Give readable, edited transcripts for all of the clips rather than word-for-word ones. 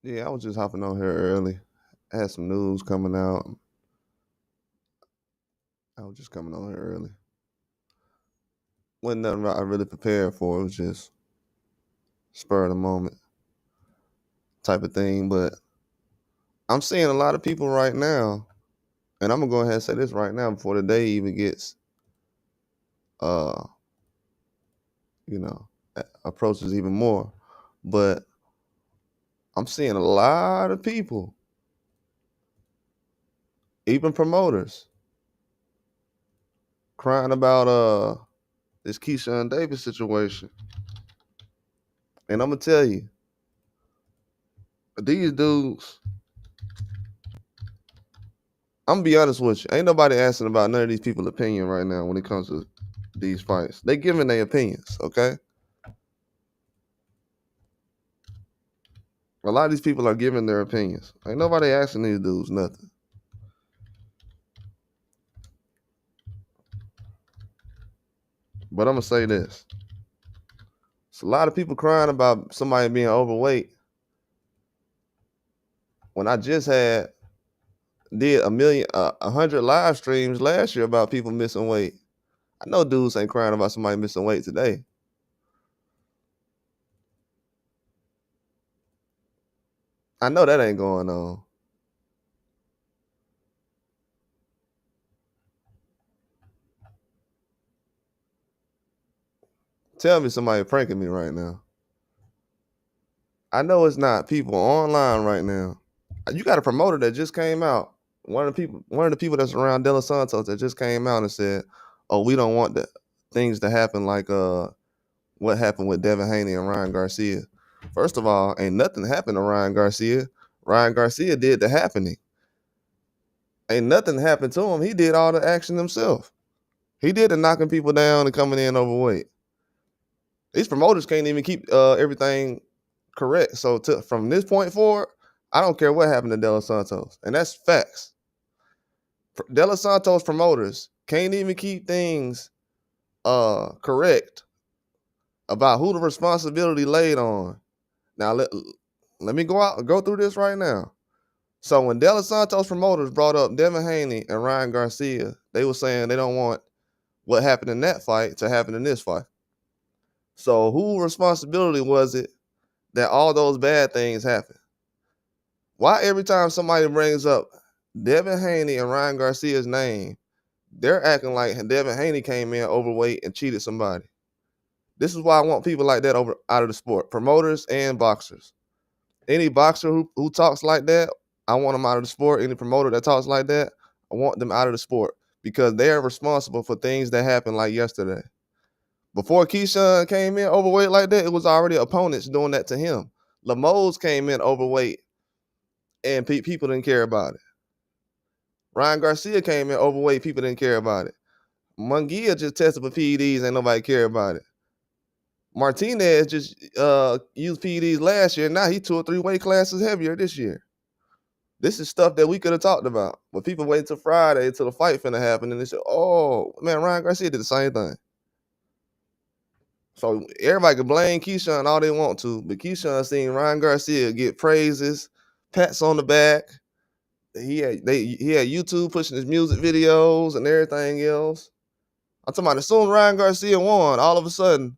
Yeah, I was just hopping on here early. I had some news coming out. I was just coming on here early. Wasn't nothing I really prepared for. It was just spur of the moment type of thing. But I'm seeing a lot of people right now, and I'm gonna go ahead and say this right now before the day even gets, uh, approaches even more. But I'm seeing a lot of people, even promoters, crying about this Keyshawn Davis situation. And I'm gonna tell you, these dudes. I'm gonna be honest with you. Ain't nobody asking about none of these people's opinion right now when it comes to these fights. They giving their opinions, okay? A lot of these people are giving their opinions. Ain't nobody asking these dudes nothing. But I'm gonna say this. It's a lot of people crying about somebody being overweight when I just did 100 live streams last year about people missing weight. I know dudes ain't crying about somebody missing weight today. I know that ain't going on. Tell me somebody pranking me right now. I know it's not people online right now. You got a promoter that just came out. One of the people that's around De Los Santos that just came out and said, "Oh, we don't want the things to happen like what happened with Devin Haney and Ryan Garcia." First of all, ain't nothing happened to Ryan Garcia. Ryan Garcia did the happening. Ain't nothing happened to him. He did all the action himself. He did the knocking people down and coming in overweight. These promoters can't even keep everything correct. So from this point forward, I don't care what happened to De Los Santos, and that's facts. De Los Santos promoters can't even keep things correct about who the responsibility laid on. Now let me go through this right now. So when De Los Santos promoters brought up Devin Haney and Ryan Garcia, they were saying they don't want what happened in that fight to happen in this fight. So whose responsibility was it that all those bad things happened? Why every time somebody brings up Devin Haney and Ryan Garcia's name, they're acting like Devin Haney came in overweight and cheated somebody? This is why I want people like that out of the sport, promoters and boxers. Any boxer who talks like that, I want them out of the sport. Any promoter that talks like that, I want them out of the sport because they are responsible for things that happened like yesterday. Before Keyshawn came in overweight like that, it was already opponents doing that to him. Lemos came in overweight and people didn't care about it. Ryan Garcia came in overweight, people didn't care about it. Munguia just tested for PEDs, ain't nobody care about it. Martinez just used PEDs last year. Now he 2 or 3 weight classes heavier this year. This is stuff that we could have talked about. But people wait till Friday till the fight finna happen and they say, "Oh man, Ryan Garcia did the same thing." So everybody can blame Keyshawn all they want to, but Keyshawn seen Ryan Garcia get praises, pats on the back. He had YouTube pushing his music videos and everything else. I'm talking about as soon as Ryan Garcia won, all of a sudden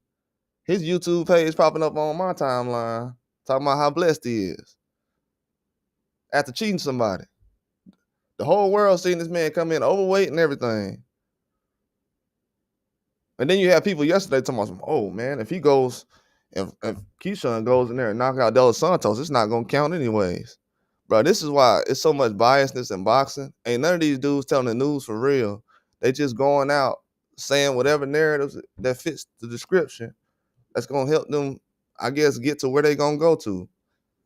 his YouTube page popping up on my timeline, talking about how blessed he is after cheating somebody. The whole world seen this man come in overweight and everything. And then you have people yesterday talking about, "Oh man, if Keyshawn goes in there and knock out De Los Santos, it's not gonna count anyways." Bro, this is why it's so much biasness in boxing. Ain't none of these dudes telling the news for real. They just going out saying whatever narratives that fits the description that's gonna help them, I guess, get to where they gonna go to.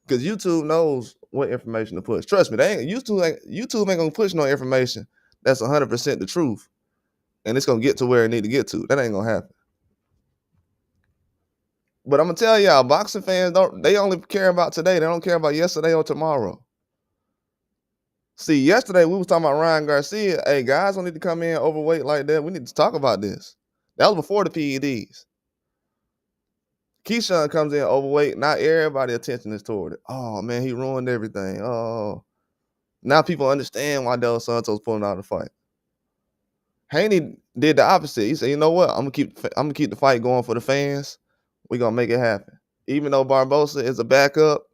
Because YouTube knows what information to push. Trust me, YouTube ain't gonna push no information that's 100% the truth, and it's gonna get to where it need to get to. That ain't gonna happen. But I'm gonna tell y'all, boxing fans they only care about today. They don't care about yesterday or tomorrow. See, yesterday we was talking about Ryan Garcia. Hey, guys don't need to come in overweight like that. We need to talk about this. That was before the PEDs. Keyshawn comes in overweight. Now everybody's attention is toward it. Oh man, he ruined everything. Oh, now people understand why Del Santos pulling out the fight. Haney did the opposite. He said, "You know what? I'm gonna keep the fight going for the fans. We're gonna make it happen." Even though Barbosa is a backup,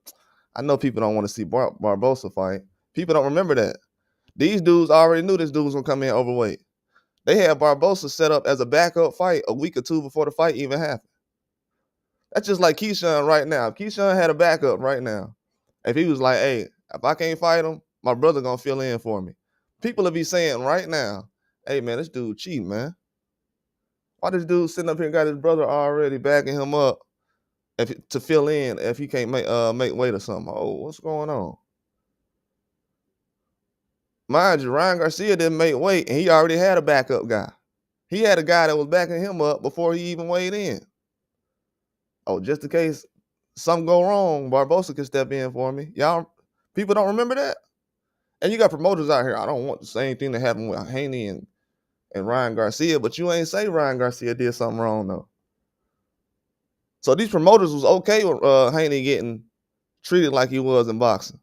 I know people don't want to see Barbosa fight. People don't remember that. These dudes already knew this dude was gonna come in overweight. They had Barbosa set up as a backup fight a week or two before the fight even happened. That's just like Keyshawn right now. If Keyshawn had a backup right now, if he was like, "Hey, if I can't fight him, my brother gonna fill in for me," people will be saying right now, "Hey man, this dude cheating, man. Why this dude sitting up here and got his brother already backing him up to fill in if he can't make weight or something? Oh, what's going on?" Mind you, Ryan Garcia didn't make weight, and he already had a backup guy. He had a guy that was backing him up before he even weighed in. Oh, just in case something go wrong, Barbosa can step in for me. Y'all, people don't remember that? And you got promoters out here. I don't want the same thing that happened with Haney and Ryan Garcia, but you ain't say Ryan Garcia did something wrong, though. So these promoters was okay with Haney getting treated like he was in boxing.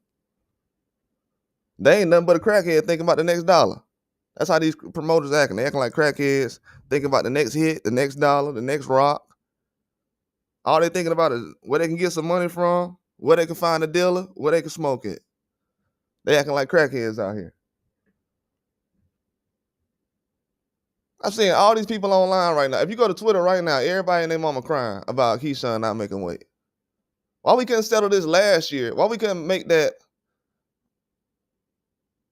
They ain't nothing but a crackhead thinking about the next dollar. That's how these promoters acting. They acting like crackheads, thinking about the next hit, the next dollar, the next rock. All they thinking about is where they can get some money from, where they can find a dealer, where they can smoke it. They acting like crackheads out here. I'm seeing all these people online right now. If you go to Twitter right now, everybody and their mama crying about Keyshawn not making weight. Why we couldn't settle this last year? Why we couldn't make that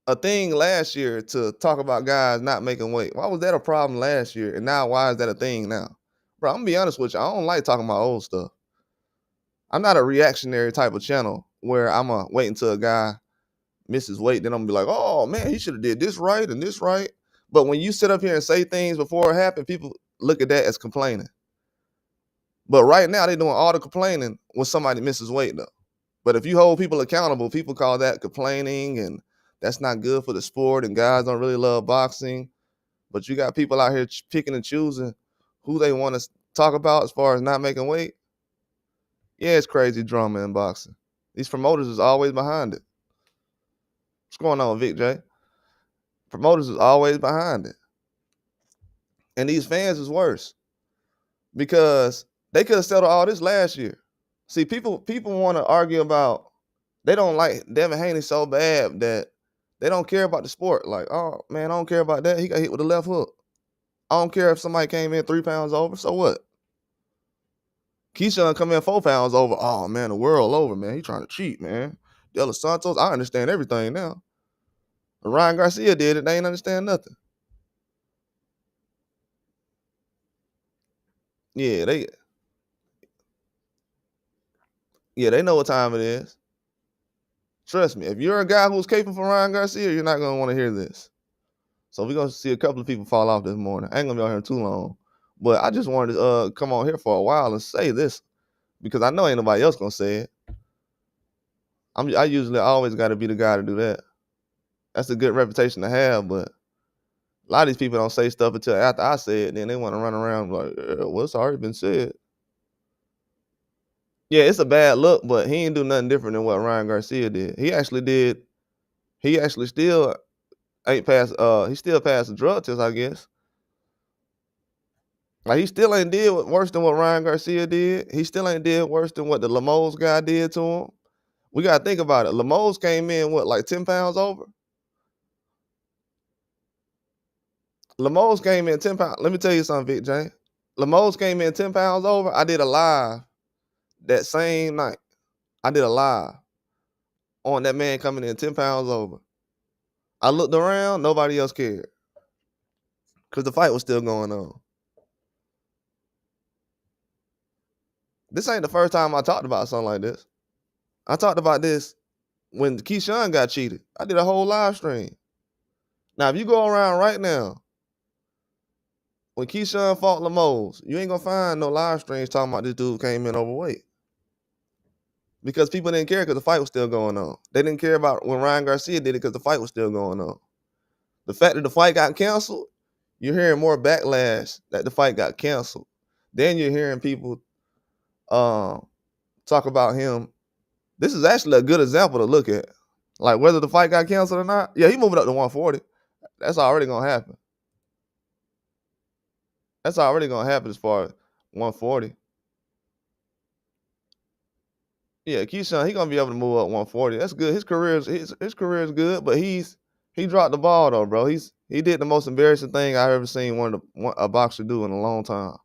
a thing last year to talk about guys not making weight? Why was that a problem last year? And now why is that a thing now? Bro, I'm gonna be honest with you. I don't like talking about old stuff. I'm not a reactionary type of channel where I'm gonna wait until a guy misses weight, then I'm gonna be like, oh man, he should have did this right and this right. But when you sit up here and say things before it happened, people look at that as complaining. But right now they're doing all the complaining when somebody misses weight though. But if you hold people accountable, people call that complaining, and that's not good for the sport, and guys don't really love boxing. But you got people out here picking and choosing who they want to talk about as far as not making weight. Yeah, it's crazy drama in boxing. These promoters is always behind it. What's going on, Vic J? Promoters is always behind it. And these fans is worse because they could have settled all this last year. See, people want to argue about, they don't like Devin Haney so bad that they don't care about the sport. Like, oh man, I don't care about that. He got hit with a left hook. I don't care if somebody came in 3 pounds over. So what? Keyshawn come in 4 pounds over. Oh man, the world over, man. He trying to cheat, man. De Los Santos, I understand everything now. When Ryan Garcia did it, they ain't understand nothing. Yeah, they know what time it is. Trust me, if you're a guy who's caping for Ryan Garcia, you're not gonna want to hear this. So we're gonna see a couple of people fall off this morning. I ain't gonna be on here too long. But I just wanted to come on here for a while and say this because I know ain't nobody else gonna say it. I usually always gotta be the guy to do that. That's a good reputation to have, but a lot of these people don't say stuff until after I say it, then they want to run around like, well, it's already been said. Yeah, it's a bad look, but he ain't do nothing different than what Ryan Garcia did. He actually still ain't passed, he still passed the drug test, I guess. Like, he still ain't did worse than what Ryan Garcia did. He still ain't did worse than what the Lemos guy did to him. We got to think about it. Lemos came in, like 10 pounds over? Lemos came in 10 pounds. Let me tell you something, Vic James. Lemos came in 10 pounds over. I did a live that same night. I did a live on that man coming in 10 pounds over. I looked around, nobody else cared. Because the fight was still going on. This ain't the first time I talked about something like this. I talked about this when Keyshawn got cheated. I did a whole live stream. Now, if you go around right now, when Keyshawn fought Lemos, you ain't going to find no live streams talking about this dude came in overweight. Because people didn't care because the fight was still going on. They didn't care about when Ryan Garcia did it because the fight was still going on. The fact that the fight got canceled, you're hearing more backlash that the fight got canceled. Then you're hearing people, talk about him. This is actually a good example to look at. Like whether the fight got canceled or not. Yeah, he moving up to 140. That's already gonna happen. That's already gonna happen as far as 140. Yeah, Keyshawn, he gonna be able to move up 140. That's good. His career is good, but he dropped the ball though, bro. He did the most embarrassing thing I've ever seen a boxer do in a long time.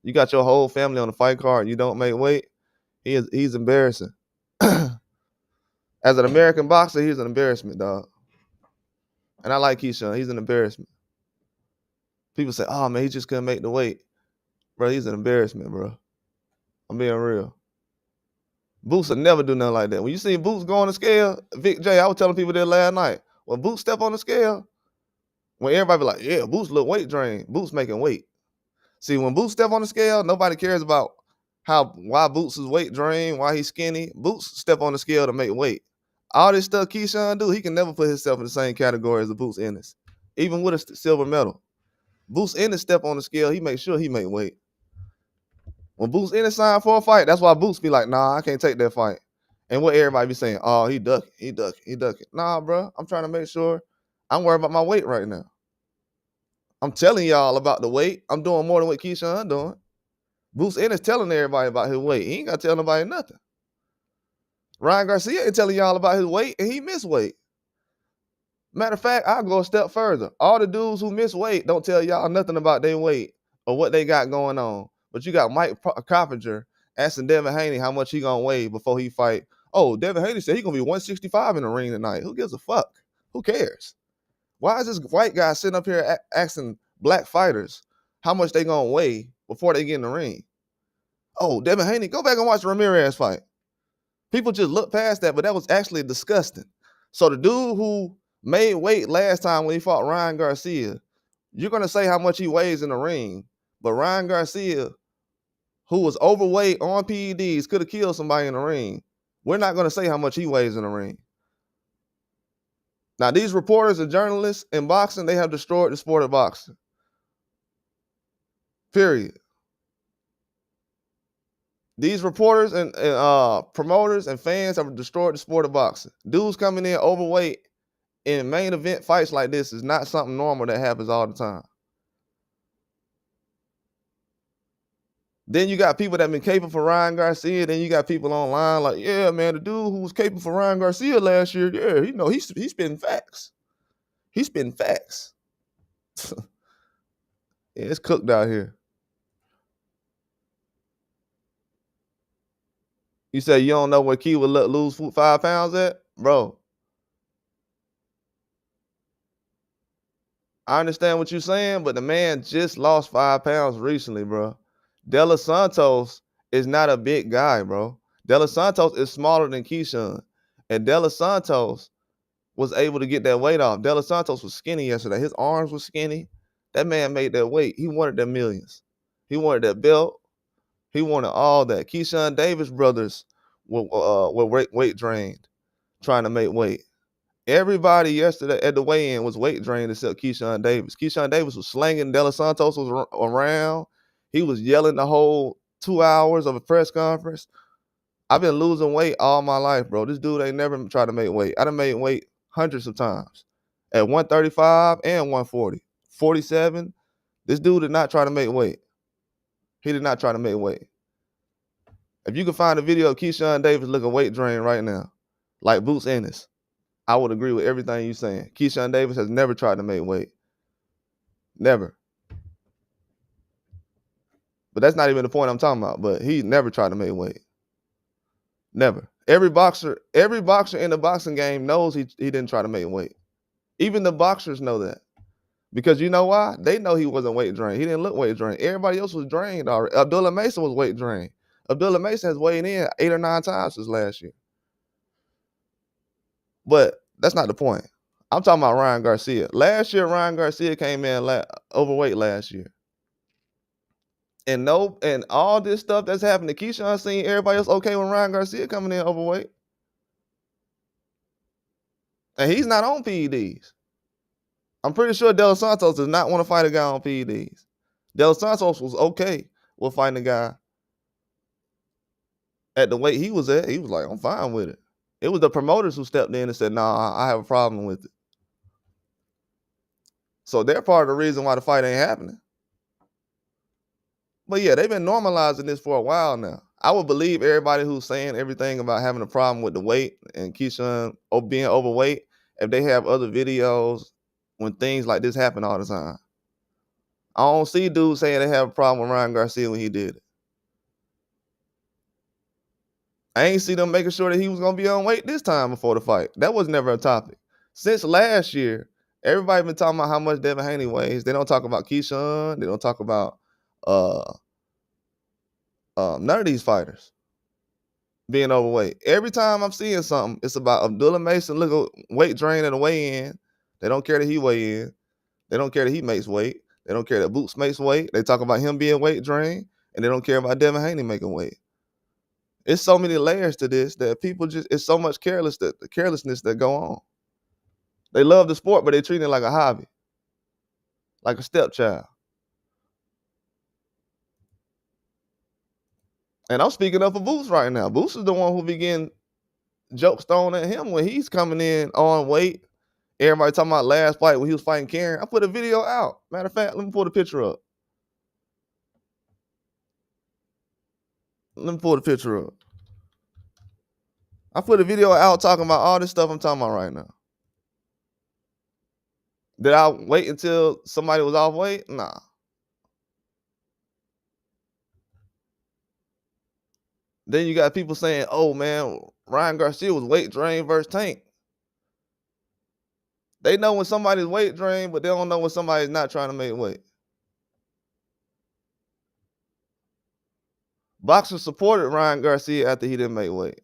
You got your whole family on the fight card, and you don't make weight. He's embarrassing. As an American boxer, he's an embarrassment, dog. And I like Keyshawn. He's an embarrassment. People say, "Oh man, he just couldn't make the weight." Bro, he's an embarrassment, bro. I'm being real. Boots will never do nothing like that. When you see Boots go on the scale, Vic J, I was telling people that last night. When Boots step on the scale, when everybody be like, yeah, Boots look weight drained, Boots making weight. See, when Boots step on the scale, nobody cares about why Boots is weight drained, why he's skinny. Boots step on the scale to make weight. All this stuff Keyshawn do, he can never put himself in the same category as the Boots Ennis, even with a silver medal. Boots Ennis step on the scale, he makes sure he make weight. When Boots Ennis signed for a fight, that's why Boots be like, nah, I can't take that fight. And what everybody be saying, oh, he ducking. Nah, bro, I'm trying to make sure I'm worried about my weight right now. I'm telling y'all about the weight. I'm doing more than what Keyshawn doing. Boots Ennis telling everybody about his weight. He ain't got to tell nobody nothing. Ryan Garcia ain't telling y'all about his weight, and he missed weight. Matter of fact, I'll go a step further. All the dudes who miss weight don't tell y'all nothing about their weight or what they got going on. But you got Mike Coppinger asking Devin Haney how much he gonna weigh before he fight. Oh, Devin Haney said he gonna be 165 in the ring tonight. Who gives a fuck? Who cares? Why is this white guy sitting up here asking black fighters how much they gonna weigh before they get in the ring? Oh, Devin Haney, go back and watch the Ramirez fight. People just look past that, but that was actually disgusting. So the dude who made weight last time when he fought Ryan Garcia, you're gonna say how much he weighs in the ring, but Ryan Garcia, who was overweight on PEDs, could have killed somebody in the ring. We're not gonna say how much he weighs in the ring. Now, these reporters and journalists in boxing, they have destroyed the sport of boxing. Period. These reporters and promoters and fans have destroyed the sport of boxing. Dudes coming in overweight in main event fights like this is not something normal that happens all the time. Then you got people that been caping for Ryan Garcia. Then you got people online like, yeah, man, the dude who was caping for Ryan Garcia last year, yeah, you know, he's spitting facts. He's spitting facts. Yeah, it's cooked out here. You say you don't know where Key would lose 5 pounds at? Bro, I understand what you're saying, but the man just lost 5 pounds recently, bro. De Los Santos is not a big guy, bro. De Los Santos is smaller than Keyshawn. And De Los Santos was able to get that weight off. De Los Santos was skinny yesterday. His arms were skinny. That man made that weight. He wanted that millions. He wanted that belt. He wanted all that. Keyshawn Davis brothers were weight drained, trying to make weight. Everybody yesterday at the weigh-in was weight drained except Keyshawn Davis. Keyshawn Davis was slanging. De Los Santos was around. He was yelling the whole 2 hours of a press conference. I've been losing weight all my life, bro. This dude ain't never tried to make weight. I done made weight hundreds of times. At 135 and 140. 47, this dude did not try to make weight. He did not try to make weight. If you can find a video of Keyshawn Davis looking weight drained right now, like Boots Ennis, I would agree with everything you're saying. Keyshawn Davis has never tried to make weight. Never. But that's not even the point I'm talking about. But he never tried to make weight. Never. Every boxer in the boxing game knows he didn't try to make weight. Even the boxers know that. Because you know why? They know he wasn't weight drained. He didn't look weight drained. Everybody else was drained already. Abdullah Mason was weight drained. Abdullah Mason has weighed in 8 or 9 times since last year. But that's not the point. I'm talking about Ryan Garcia. Last year, Ryan Garcia came in overweight last year. And all this stuff that's happened to Keyshawn seen everybody else okay with Ryan Garcia coming in overweight. And he's not on PEDs. I'm pretty sure De Los Santos does not want to fight a guy on PEDs. De Los Santos was okay with fighting a guy At the weight he was at, he was like, I'm fine with it. It was the promoters who stepped in and said, nah, I have a problem with it. So they're part of the reason why the fight ain't happening. But yeah, they've been normalizing this for a while now. I would believe everybody who's saying everything about having a problem with the weight and Keyshawn being overweight if they have other videos when things like this happen all the time. I don't see dudes saying they have a problem with Ryan Garcia when he did it. I ain't see them making sure that he was going to be on weight this time before the fight. That was never a topic. Since last year, everybody been talking about how much Devin Haney weighs. They don't talk about Keyshawn. They don't talk about none of these fighters being overweight. Every time I'm seeing something, it's about Abdullah Mason look weight drain at the weigh-in. They don't care that he weigh in. They don't care that he makes weight. They don't care that Boots makes weight. They talk about him being weight drain, and they don't care about Devin Haney making weight. It's so many layers to this that people it's so much carelessness that go on. They love the sport, but they treat it like a hobby, like a stepchild. And I'm speaking up for Boots right now. Boots is the one who be getting jokes thrown at him when he's coming in on weight. Everybody talking about last fight when he was fighting Karen. I put a video out. Matter of fact, let me pull the picture up. I put a video out talking about all this stuff I'm talking about right now. Did I wait until somebody was off weight? Nah. Then you got people saying, oh man, Ryan Garcia was weight drained versus Tank. They know when somebody's weight drained, but they don't know when somebody's not trying to make weight. Boxers supported Ryan Garcia after he didn't make weight.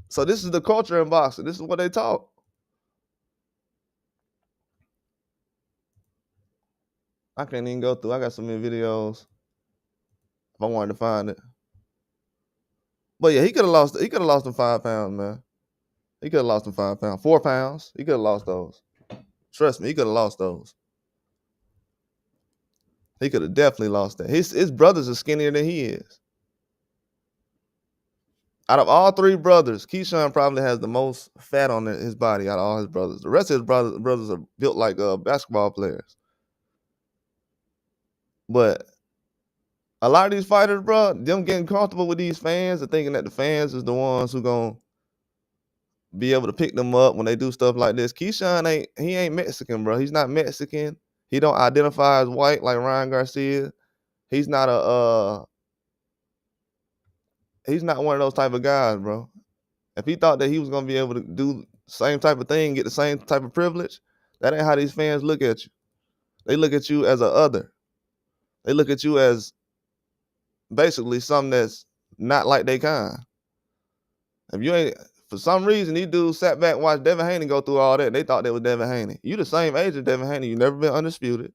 So this is the culture in boxing. This is what they talk. I can't even go through. I got so many videos. If I wanted to find it. But yeah, he could have lost. He could have lost them 5 pounds, man. He could have lost them 5 pounds, 4 pounds. He could have lost those. Trust me, he could have lost those. He could have definitely lost that. His brothers are skinnier than he is. Out of all 3 brothers, Keyshawn probably has the most fat on his body out of all his brothers. The rest of his brothers are built like basketball players. But a lot of these fighters, bro, them getting comfortable with these fans and thinking that the fans is the ones who gonna be able to pick them up when they do stuff like this. Keyshawn ain't Mexican, bro. He's not Mexican. He don't identify as white like Ryan Garcia. He's not he's not one of those type of guys, bro. If he thought that he was gonna be able to do the same type of thing, get the same type of privilege, that ain't how these fans look at you. They look at you as a other. They look at you as basically something that's not like they kind. If you ain't, for some reason, these dudes sat back and watched Devin Haney go through all that. They thought they was Devin Haney. You the same age as Devin Haney. You never been undisputed.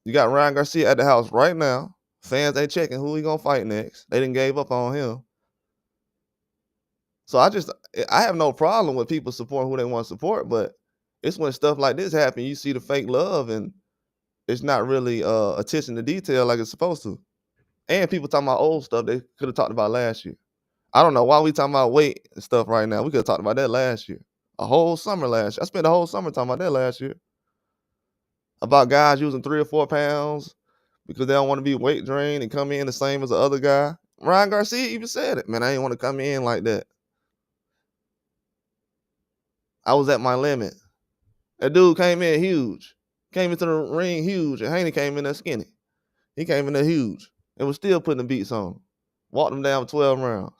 You got Ryan Garcia at the house right now. Fans ain't checking who he gonna fight next. They didn't gave up on him. So I have no problem with people supporting who they want to support, but it's when stuff like this happen, you see the fake love and it's not really attention to detail like it's supposed to. And people talking about old stuff they could have talked about last year. I don't know why we talking about weight and stuff right now. We could have talked about that last year. A whole summer last year. I spent the whole summer talking about that last year. About guys using 3 or 4 pounds because they don't want to be weight drained and come in the same as the other guy. Ryan Garcia even said it. Man, I didn't want to come in like that. I was at my limit. That dude came in huge. Came into the ring huge. And Haney came in there skinny. He came in there huge. And was still putting the beats on him. Walked him down 12 rounds.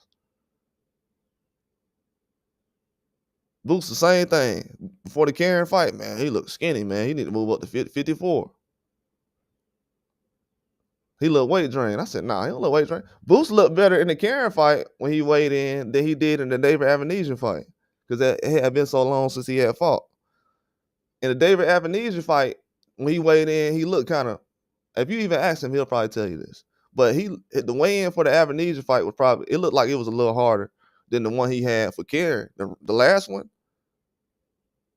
Boots the same thing. Before the Karen fight, man, he looked skinny, man. He need to move up to 54. He looked weight drained. I said, nah, he don't look weight drained. Boots looked better in the Karen fight when he weighed in than he did in the David Avanesian fight. Because it had been so long since he had fought. In the David Avanesian fight, when he weighed in, he looked kind of, if you even ask him, he'll probably tell you this. But the weigh-in for the Avanesian fight was probably, it looked like it was a little harder than the one he had for Karen. The last one,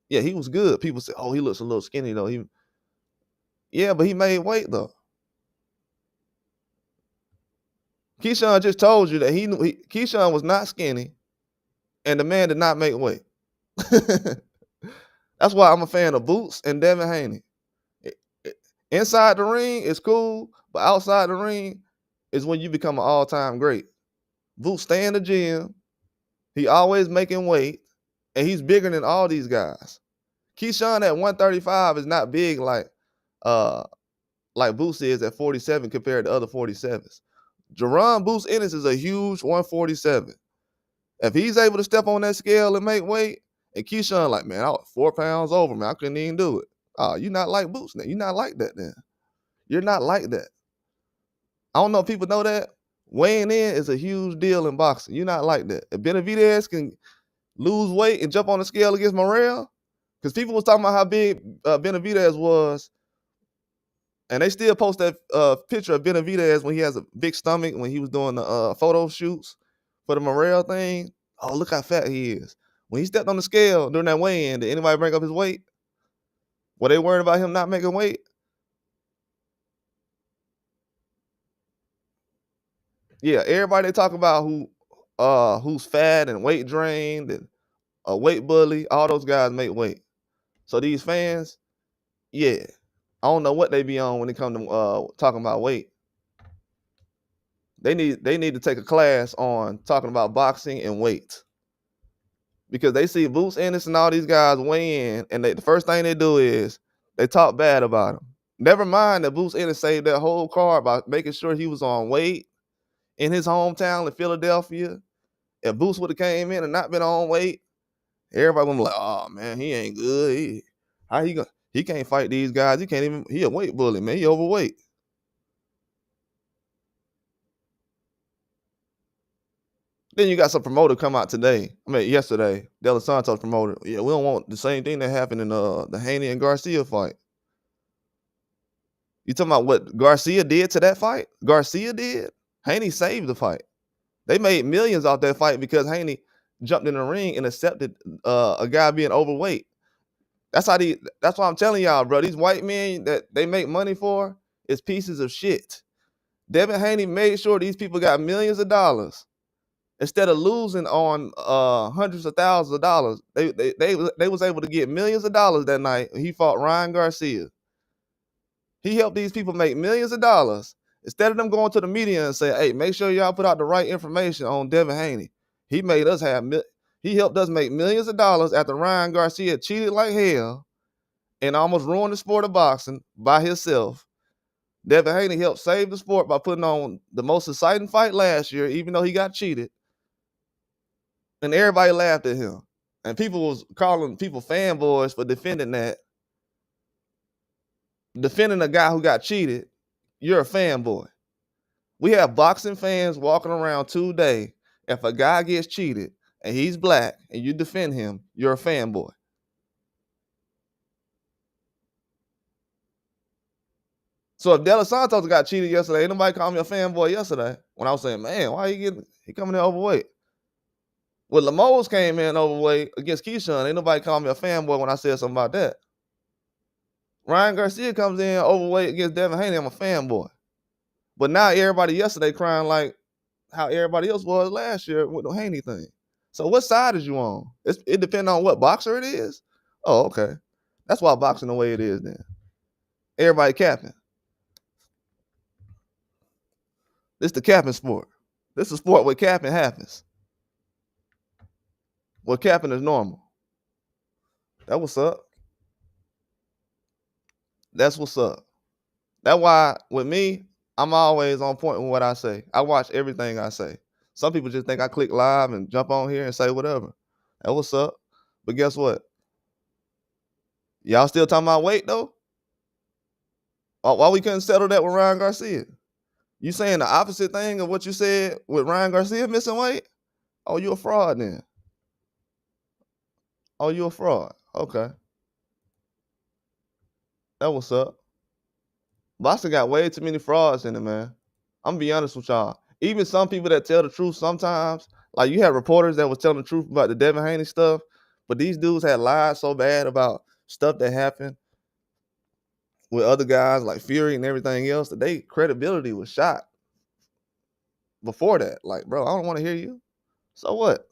Yeah, he was good. People say, "Oh, he looks a little skinny though." Yeah, but he made weight though. Keyshawn just told you that Keyshawn was not skinny, and the man did not make weight. That's why I'm a fan of Boots and Devin Haney. Inside the ring is cool, but outside the ring is when you become an all-time great. Boots stay in the gym. He always making weight, and he's bigger than all these guys. Keyshawn at 135 is not big uh like Boots is at 47 compared to other 47s. Jerron Boots Ennis is a huge 147. If he's able to step on that scale and make weight, and Keyshawn like, man, I was 4 pounds over, man, I couldn't even do it. Oh, you're not like Boots now. You're not like that then. You're not like that. I don't know if people know that. Weighing in is a huge deal in boxing. You're not like that. If Benavidez can lose weight and jump on the scale against Morrell, because people was talking about how big Benavidez was, and they still post that picture of Benavidez when he has a big stomach when he was doing the photo shoots for the Morrell thing. Oh, look how fat he is. When he stepped on the scale during that weigh-in, did anybody bring up his weight? Were they worried about him not making weight? Yeah, everybody talk about who's fat and weight drained and a weight bully. All those guys make weight. So these fans, yeah, I don't know what they be on when it comes to talking about weight. They need to take a class on talking about boxing and weight, because they see Boots Ennis and all these guys weigh in, and the first thing they do is they talk bad about him. Never mind that Boots Ennis saved that whole card by making sure he was on weight in his hometown in Philadelphia. If Boots would have came in and not been on weight, everybody would be like, "Oh man, he ain't good. He can't fight these guys. He a weight bully, man. He overweight." Then you got some promoter come out yesterday, De Los Santos promoter. Yeah, we don't want the same thing that happened in the Haney and Garcia fight. You talking about what Garcia did to that fight? Garcia did. Haney saved the fight. They made millions off that fight because Haney jumped in the ring and accepted a guy being overweight. That's why I'm telling y'all, bro. These white men that they make money for is pieces of shit. Devin Haney made sure these people got millions of dollars. Instead of losing on hundreds of thousands of dollars, they was able to get millions of dollars that night. He fought Ryan Garcia. He helped these people make millions of dollars. Instead of them going to the media and say, "Hey, make sure y'all put out the right information on Devin Haney," he helped us make millions of dollars after Ryan Garcia cheated like hell and almost ruined the sport of boxing by himself. Devin Haney helped save the sport by putting on the most exciting fight last year, even though he got cheated. And everybody laughed at him. And people was calling people fanboys for defending that. Defending a guy who got cheated, you're a fanboy. We have boxing fans walking around today. If a guy gets cheated and he's black and you defend him, you're a fanboy. So if De Los Santos got cheated yesterday, ain't nobody called me a fanboy yesterday when I was saying, "Man, why he coming in overweight?" When Lemos came in overweight against Keyshawn, ain't nobody called me a fanboy when I said something about that. Ryan Garcia comes in overweight against Devin Haney, I'm a fanboy. But now everybody yesterday crying like how everybody else was last year with the Haney thing. So what side is you on? It depends on what boxer it is. Oh, okay. That's why boxing the way it is then. Everybody capping. This the capping sport. This is a sport where capping happens. Where capping is normal. That what's up. That's what's up. That's why with me, I'm always on point with what I say. I watch everything I say. Some people just think I click live and jump on here and say whatever. That what's up. But guess what? Y'all still talking about weight though? Why we couldn't settle that with Ryan Garcia? You saying the opposite thing of what you said with Ryan Garcia missing weight? Oh, you a fraud then. Oh, you a fraud. Okay. That what's up. Boxing got way too many frauds in it, man. I'm gonna be honest with y'all. Even some people that tell the truth sometimes, like you have reporters that was telling the truth about the Devin Haney stuff, But these dudes had lied so bad about stuff that happened with other guys like Fury and everything else that their credibility was shot before that. Like, bro, I don't want to hear you. So what?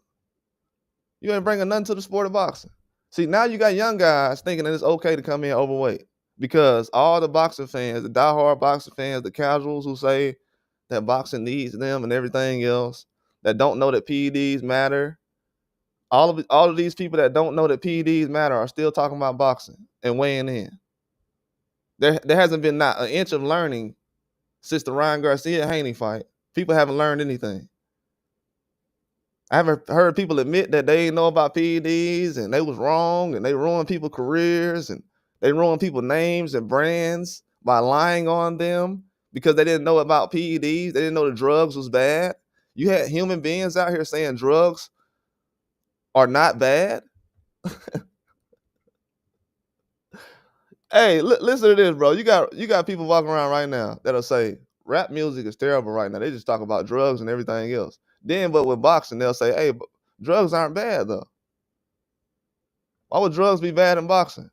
You ain't bringing nothing to the sport of boxing. See, now you got young guys thinking that it's okay to come in overweight because all the boxing fans, the diehard boxing fans, the casuals who say that boxing needs them and everything else, that don't know that PEDs matter, all of these people that don't know that PEDs matter are still talking about boxing and weighing in. There hasn't been not an inch of learning since the Ryan Garcia Haney fight. People haven't learned anything. I haven't heard people admit that they didn't know about PEDs and they was wrong and they ruined people's careers and they ruined people's names and brands by lying on them because they didn't know about PEDs. They didn't know the drugs was bad. You had human beings out here saying drugs are not bad. Hey, listen to this, bro. You got people walking around right now that'll say rap music is terrible right now. They just talk about drugs and everything else. Then, but with boxing, they'll say, hey, drugs aren't bad, though. Why would drugs be bad in boxing?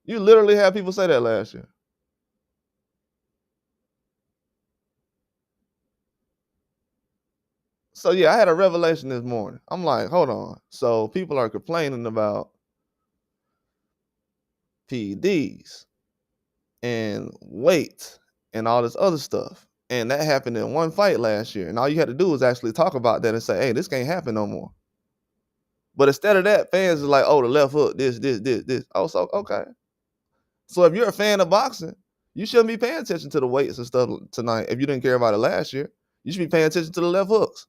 You literally had people say that last year. So, yeah, I had a revelation this morning. I'm like, hold on. So, people are complaining about PEDs and weight and all this other stuff. And that happened in one fight last year. And all you had to do was actually talk about that and say, hey, this can't happen no more. But instead of that, fans is like, oh, the left hook, this. Oh, so, okay. So if you're a fan of boxing, you shouldn't be paying attention to the weights and stuff tonight if you didn't care about it last year. You should be paying attention to the left hooks.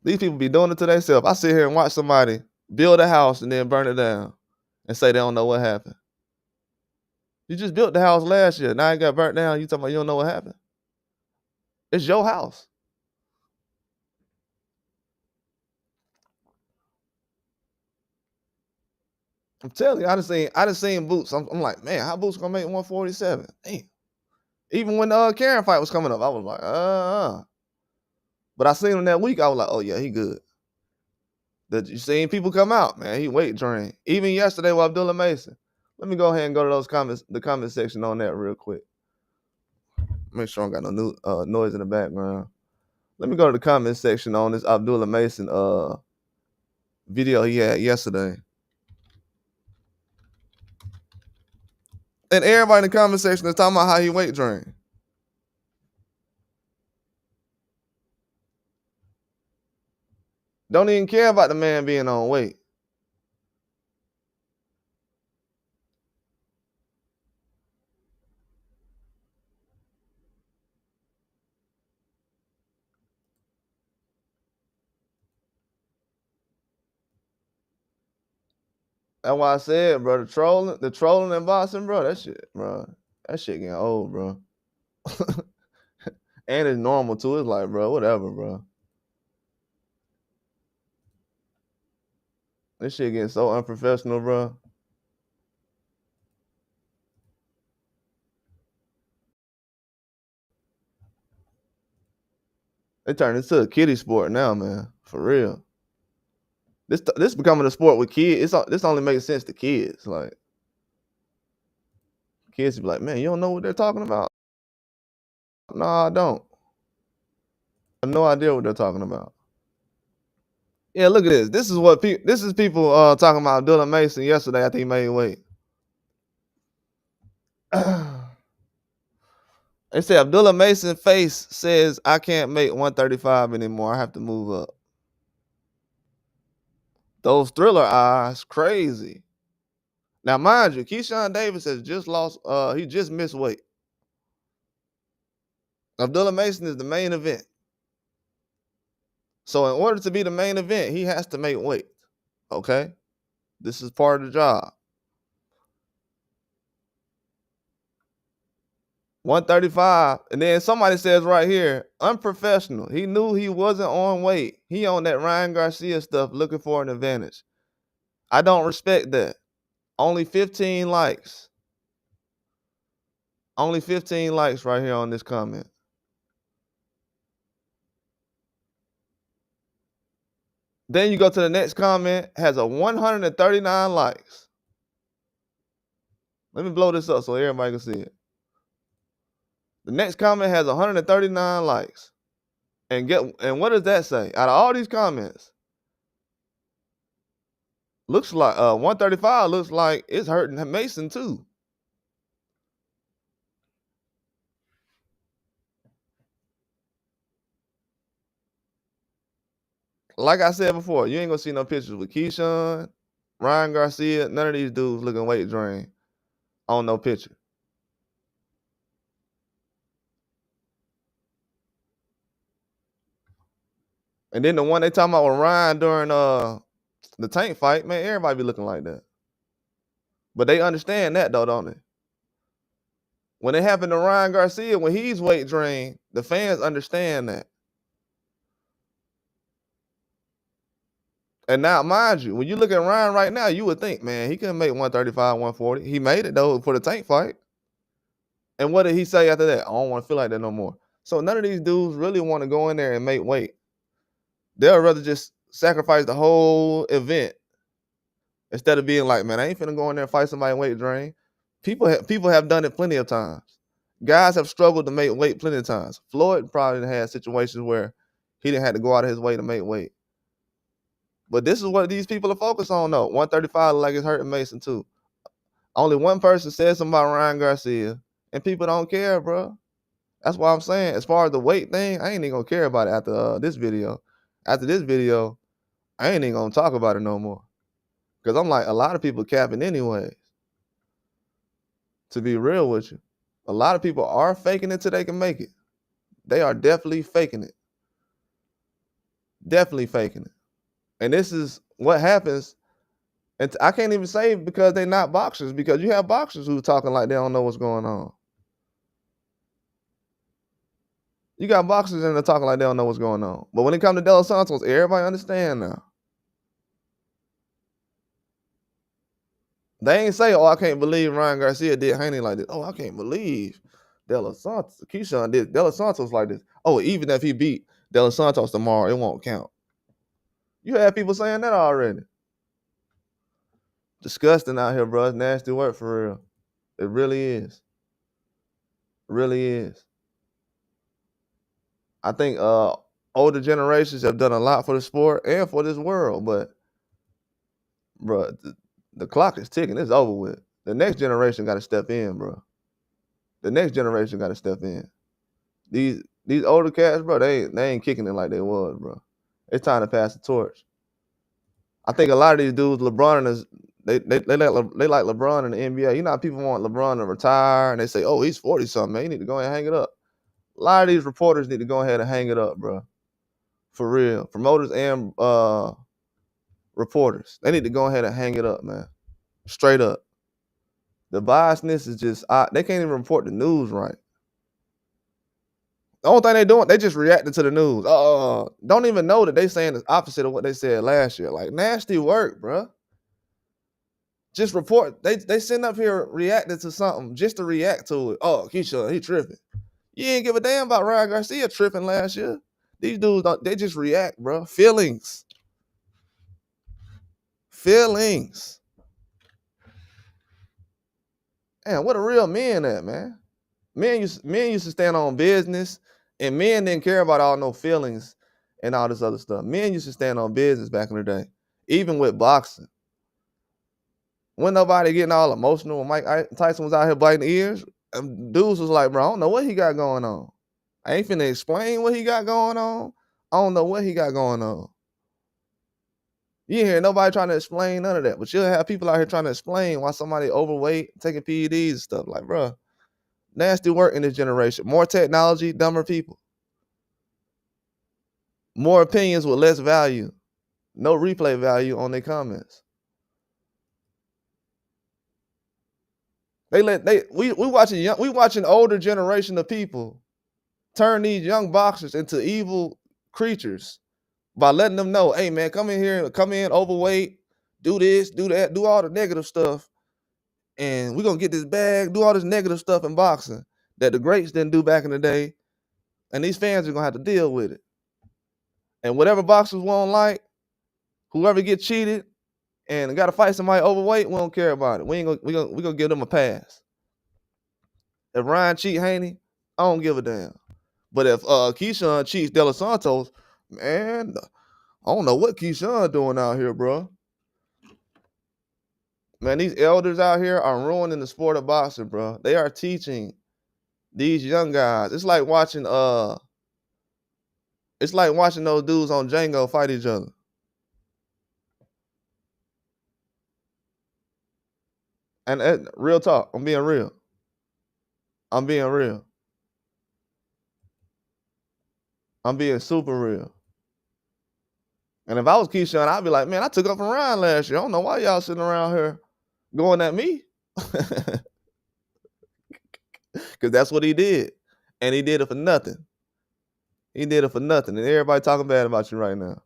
These people be doing it to themselves. I sit here and watch somebody build a house and then burn it down and say they don't know what happened. You just built the house last year. Now it got burnt down. You talking about you don't know what happened. It's your house. I'm telling you, I done seen Boots. I'm like, man, how Boots gonna make 147? Damn. Even when the Karen fight was coming up, I was like, But I seen him that week. I was like, oh yeah, he good. That you seen people come out, man. He weight drained. Even yesterday with Abdullah Mason. Let me go ahead and go to those comments, the comment section on that real quick. Make sure I don't got no noise in the background. Let me go to the comment section on this Abdullah Mason video he had yesterday. And everybody in the comment section is talking about how he weight drained. Don't even care about the man being on weight. That's why I said, bro, the trolling in boxing, bro, that shit getting old, bro. And it's normal too. It's like, bro, whatever, bro. This shit getting so unprofessional, bro. They turned into a kiddie sport now, man. For real. This becoming a sport with kids. This only makes sense to kids. Like kids be like, man, you don't know what they're talking about? No, I don't. I have no idea what they're talking about. Yeah, look at this. This is people talking about Dylan Mason yesterday after he made weight. They said Abdullah Mason's face says, I can't make 135 anymore. I have to move up. Those thriller eyes, crazy. Now, mind you, Keyshawn Davis has just lost, he just missed weight. Abdullah Mason is the main event. So in order to be the main event, he has to make weight. Okay? This is part of the job. 135. And then somebody says right here, unprofessional. He knew he wasn't on weight. He on that Ryan Garcia stuff looking for an advantage. I don't respect that. Only 15 likes. Only 15 likes right here on this comment. Then you go to the next comment, has a 139 likes. Let me blow this up so everybody can see it. The next comment has 139 likes. And what does that say? Out of all these comments, looks like 135 looks like it's hurting Mason too. Like I said before, you ain't gonna see no pictures with Keyshawn, Ryan Garcia, none of these dudes looking weight drained on no picture. And then the one they talking about with Ryan during the tank fight, man, everybody be looking like that. But they understand that though, don't they? When it happened to Ryan Garcia, when he's weight drained, the fans understand that. And now, mind you, when you look at Ryan right now, you would think, man, he couldn't make 135, 140. He made it though for the tank fight. And what did he say after that? I don't want to feel like that no more. So none of these dudes really want to go in there and make weight. They'll rather just sacrifice the whole event instead of being like, man, I ain't finna go in there and fight somebody weight drain. People have done it plenty of times. Guys have struggled to make weight plenty of times. Floyd probably had situations where he didn't have to go out of his way to make weight. But this is what these people are focused on, though. 135 like it's hurting Mason too. Only one person said something about Ryan Garcia, and people don't care, bro. That's why I'm saying, as far as the weight thing, I ain't even gonna care about it after this video. After this video, I ain't even gonna talk about it no more. Because I'm like, a lot of people capping anyways. To be real with you. A lot of people are faking it till they can make it. They are definitely faking it. Definitely faking it. And this is what happens. And I can't even say because they're not boxers, because you have boxers who talking like they don't know what's going on. You got boxers and they're talking like they don't know what's going on. But when it comes to De Los Santos, everybody understand now. They ain't say, oh, I can't believe Ryan Garcia did Haney like this. Oh, I can't believe De Los Santos, Keyshawn did De Los Santos like this. Oh, even if he beat De Los Santos tomorrow, it won't count. You have people saying that already. Disgusting out here, bro. It's nasty work for real. It really is. Really is. I think older generations have done a lot for the sport and for this world, but bro, the clock is ticking. It's over with. The next generation got to step in, bro. The next generation got to step in. These older cats, bro, they ain't kicking it like they was, bro. It's time to pass the torch. I think a lot of these dudes, LeBron is they like LeBron in the NBA. You know how people want LeBron to retire and they say, oh, he's 40-something, man. You need to go ahead and hang it up. A lot of these reporters need to go ahead and hang it up, bro. For real. Promoters and reporters. They need to go ahead and hang it up, man. Straight up. The biasness is just, they can't even report the news right. The only thing they doing, they just reacting to the news. Don't even know that they saying the opposite of what they said last year. Like, nasty work, bro. Just report. They sitting up here reacting to something just to react to it. Oh, Keyshawn, he tripping. You ain't give a damn about Ryan Garcia tripping last year. These dudes, they just react, bro. Feelings. Feelings. Man, what a real men at, man. Men used to stand on business, and men didn't care about all no feelings and all this other stuff. Men used to stand on business back in the day, even with boxing. When nobody getting all emotional, when Mike Tyson was out here biting ears, dudes was like, bro, I don't know what he got going on. I ain't finna explain what he got going on. I don't know what he got going on. You ain't hear nobody trying to explain none of that, but you'll have people out here trying to explain why somebody overweight, taking PEDs and stuff. Like, bro, nasty work in this generation. More technology, dumber people. More opinions with less value. No replay value on their comments. We watching older generation of people turn these young boxers into evil creatures by letting them know, hey man, come in overweight, do this, do that, do all the negative stuff, and we're gonna get this bag, do all this negative stuff in boxing that the greats didn't do back in the day, and these fans are gonna have to deal with it. And whatever boxers won't like, Whoever get cheated and got to fight somebody overweight, we don't care about it. We gonna give them a pass. If Ryan cheat Haney, I don't give a damn. But if Keyshawn cheats De Los Santos, man, I don't know what Keyshawn doing out here, bro. Man, these elders out here are ruining the sport of boxing, bro. They are teaching these young guys. It's like watching those dudes on Django fight each other. And real talk, I'm being real. I'm being real. I'm being super real. And if I was Keyshawn, I'd be like, man, I took up from Ryan last year. I don't know why y'all sitting around here going at me. Because that's what he did. And he did it for nothing. He did it for nothing. And everybody talking bad about you right now.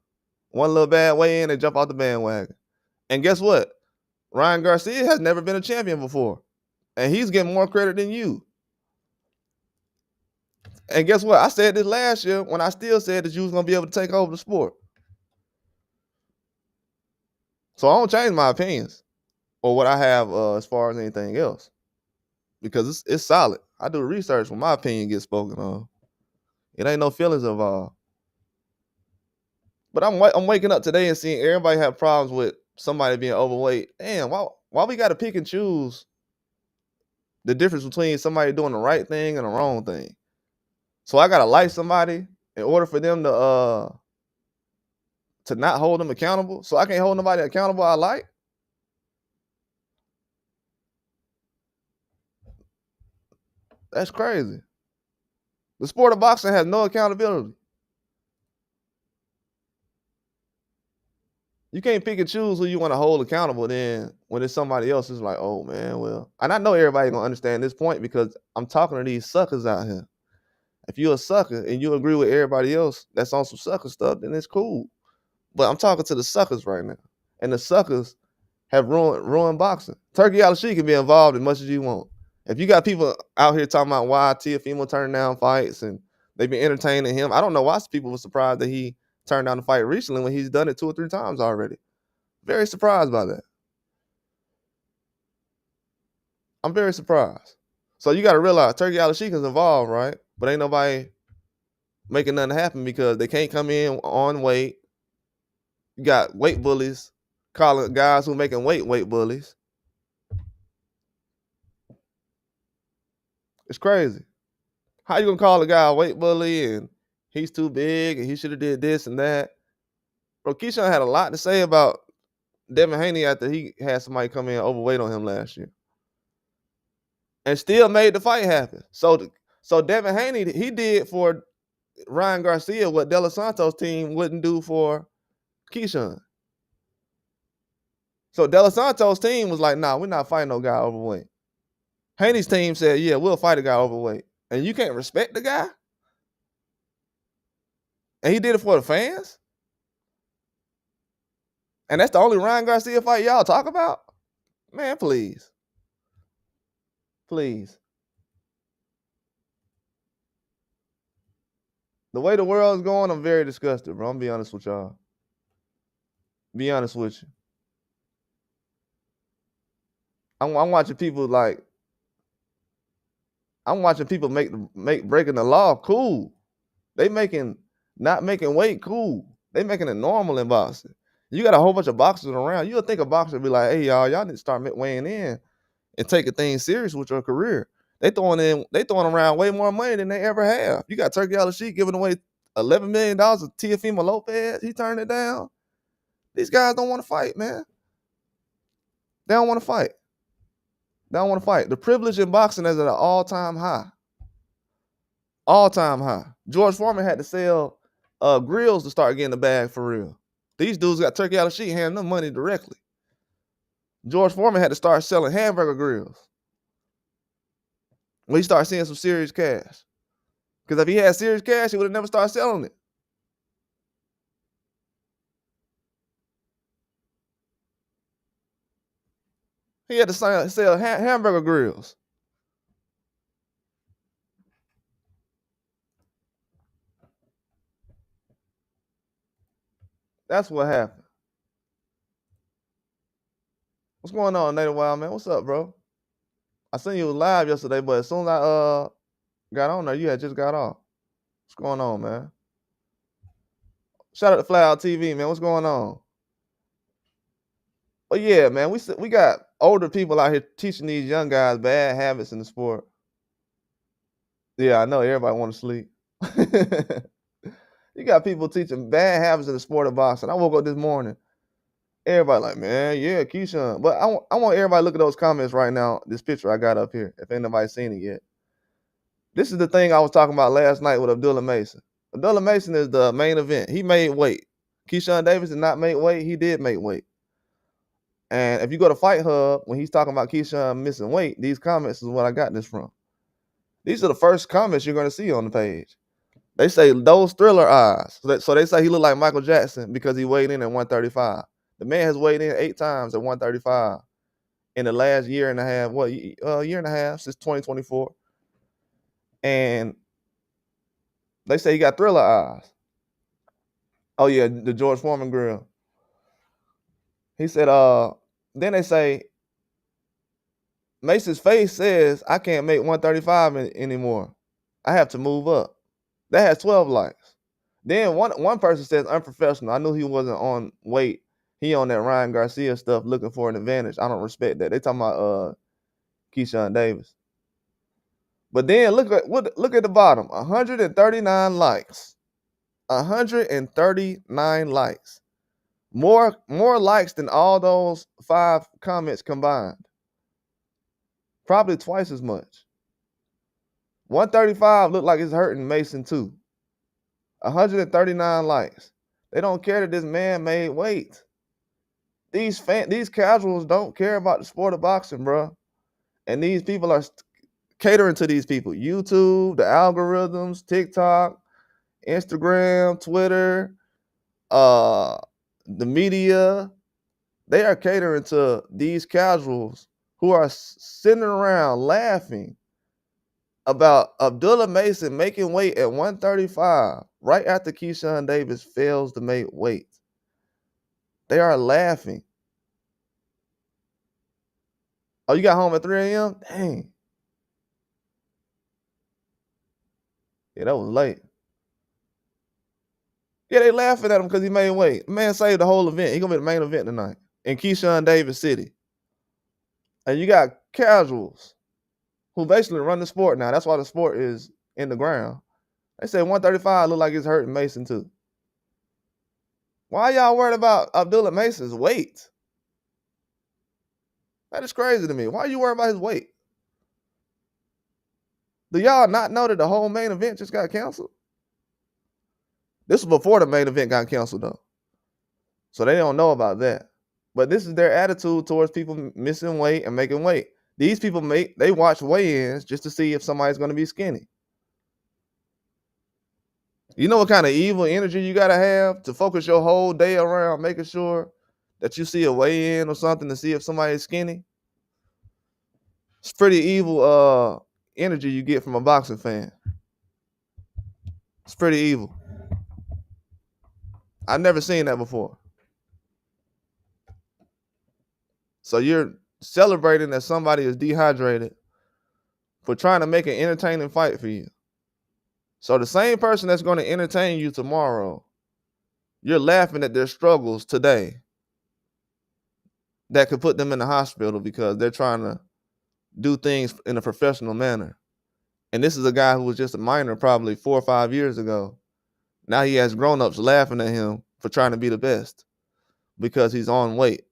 One little bad way in, they jump off the bandwagon. And guess what? Ryan Garcia has never been a champion before. And he's getting more credit than you. And guess what? I said this last year when I still said that you was going to be able to take over the sport. So I don't change my opinions or what I have as far as anything else. Because it's solid. I do research when my opinion gets spoken on. It ain't no feelings involved. But I'm waking up today and seeing everybody have problems with somebody being overweight. Damn, why we got to pick and choose the difference between somebody doing the right thing and the wrong thing? So I gotta like somebody in order for them to not hold them accountable. So I can't hold nobody accountable I like. That's crazy. The sport of boxing has no accountability. You can't pick and choose who you want to hold accountable. Then when it's somebody else, it's like, oh man, well. And I know everybody gonna understand this point because I'm talking to these suckers out here. If you're a sucker and you agree with everybody else that's on some sucker stuff, then it's cool. But I'm talking to the suckers right now. And the suckers have ruined boxing. Turkey Al-Sheikh can be involved as much as you want. If you got people out here talking about why Teofimo turned down fights and they've been entertaining him, I don't know why people were surprised that he turned down the fight recently when he's done it 2 or 3 times already. Very surprised by that. I'm very surprised. So you got to realize Turkey Al-Sheikh is involved, right? But ain't nobody making nothing happen because they can't come in on weight. You got weight bullies calling guys who making weight bullies. It's crazy. How you gonna call a guy a weight bully and he's too big and he should have did this and that? Bro, Keyshawn had a lot to say about Devin Haney after he had somebody come in overweight on him last year. And still made the fight happen. So Devin Haney, he did for Ryan Garcia what De Los Santos' team wouldn't do for Keyshawn. So De Los Santos' team was like, nah, we're not fighting no guy overweight. Haney's team said, yeah, we'll fight a guy overweight. And you can't respect the guy? And he did it for the fans? And that's the only Ryan Garcia fight y'all talk about? Man, please. Please. The way the world's going, I'm very disgusted, bro. I'm gonna be honest with y'all. Be honest with you. I'm watching people like I'm watching people make breaking the law cool. They not making weight cool. They making it normal in boxing. You got a whole bunch of boxers around. You'll think a boxer would be like, hey, y'all need to start weighing in and taking things serious with your career. They throwing around way more money than they ever have. You got Turkey Al-Sheikh giving away $11 million of Teofimo Lopez. He turned it down. These guys don't want to fight, man. They don't want to fight. They don't want to fight. The privilege in boxing is at an all-time high. All-time high. George Foreman had to sell grills to start getting the bag for real. These dudes got Turkey Al-Sheikh handing them money directly. George Foreman had to start selling hamburger grills when he started seeing some serious cash. Because if he had serious cash, he would have never started selling it. He had to sell hamburger grills. That's what happened. What's going on, Native Wild Man? What's up, bro? I seen you live yesterday, but as soon as I got on there, you had just got off. What's going on, man? Shout out to Fly Out TV, man. What's going on? But yeah, man, we got older people out here teaching these young guys bad habits in the sport. Yeah, I know everybody want to sleep. You got people teaching bad habits in the sport of boxing. I woke up this morning. Everybody like, man, yeah, Keyshawn. But I want everybody to look at those comments right now. This picture I got up here, if ain't nobody seen it yet. This is the thing I was talking about last night with Abdullah Mason. Abdullah Mason is the main event. He made weight. Keyshawn Davis did not make weight. He did make weight. And if you go to Fight Hub, when he's talking about Keyshawn missing weight, these comments is what I got this from. These are the first comments you're going to see on the page. They say those thriller eyes. So they say he looked like Michael Jackson because he weighed in at 135. The man has weighed in 8 times at 135 in the last year and a half. Year and a half since 2024. And they say he got thriller eyes. Oh yeah, the George Foreman grill. He said, then they say Mason's face says I can't make 135 anymore. I have to move up. That has 12 likes. Then one person says unprofessional. I knew he wasn't on weight. He on that Ryan Garcia stuff looking for an advantage. I don't respect that. They talking about Keyshawn Davis. But then look at the bottom. 139 likes. 139 likes. More likes than all those 5 comments combined. Probably twice as much. 135 looked like it's hurting Mason too. 139 likes. They don't care that this man made weight. These casuals don't care about the sport of boxing, bro. And these people are catering to these people. YouTube, the algorithms, TikTok, Instagram, Twitter, the media. They are catering to these casuals who are sitting around laughing about Abdullah Mason making weight at 135 right after Keyshawn Davis fails to make weight. They are laughing. Oh, you got home at 3 a.m.? Dang. Yeah, that was late. Yeah, they laughing at him because he made weight. Man saved the whole event. He gonna be the main event tonight in Keyshawn Davis City. And you got casuals who basically run the sport now. That's why the sport is in the ground. They say 135 look like it's hurting Mason too. Why y'all worried about Abdullah Mason's weight? That is crazy to me. Why are you worried about his weight? Do y'all not know that the whole main event just got canceled? This was before the main event got canceled, though. So they don't know about that. But this is their attitude towards people missing weight and making weight. These people they watch weigh-ins just to see if somebody's going to be skinny. You know what kind of evil energy you got to have to focus your whole day around making sure that you see a weigh-in or something to see if somebody's skinny? It's pretty evil energy you get from a boxing fan. It's pretty evil. I've never seen that before. So you're celebrating that somebody is dehydrated for trying to make an entertaining fight for you. So the same person that's going to entertain you tomorrow, you're laughing at their struggles today that could put them in the hospital because they're trying to do things in a professional manner. And this is a guy who was just a minor probably 4 or 5 years ago. Now he has grown-ups laughing at him for trying to be the best because he's on weight.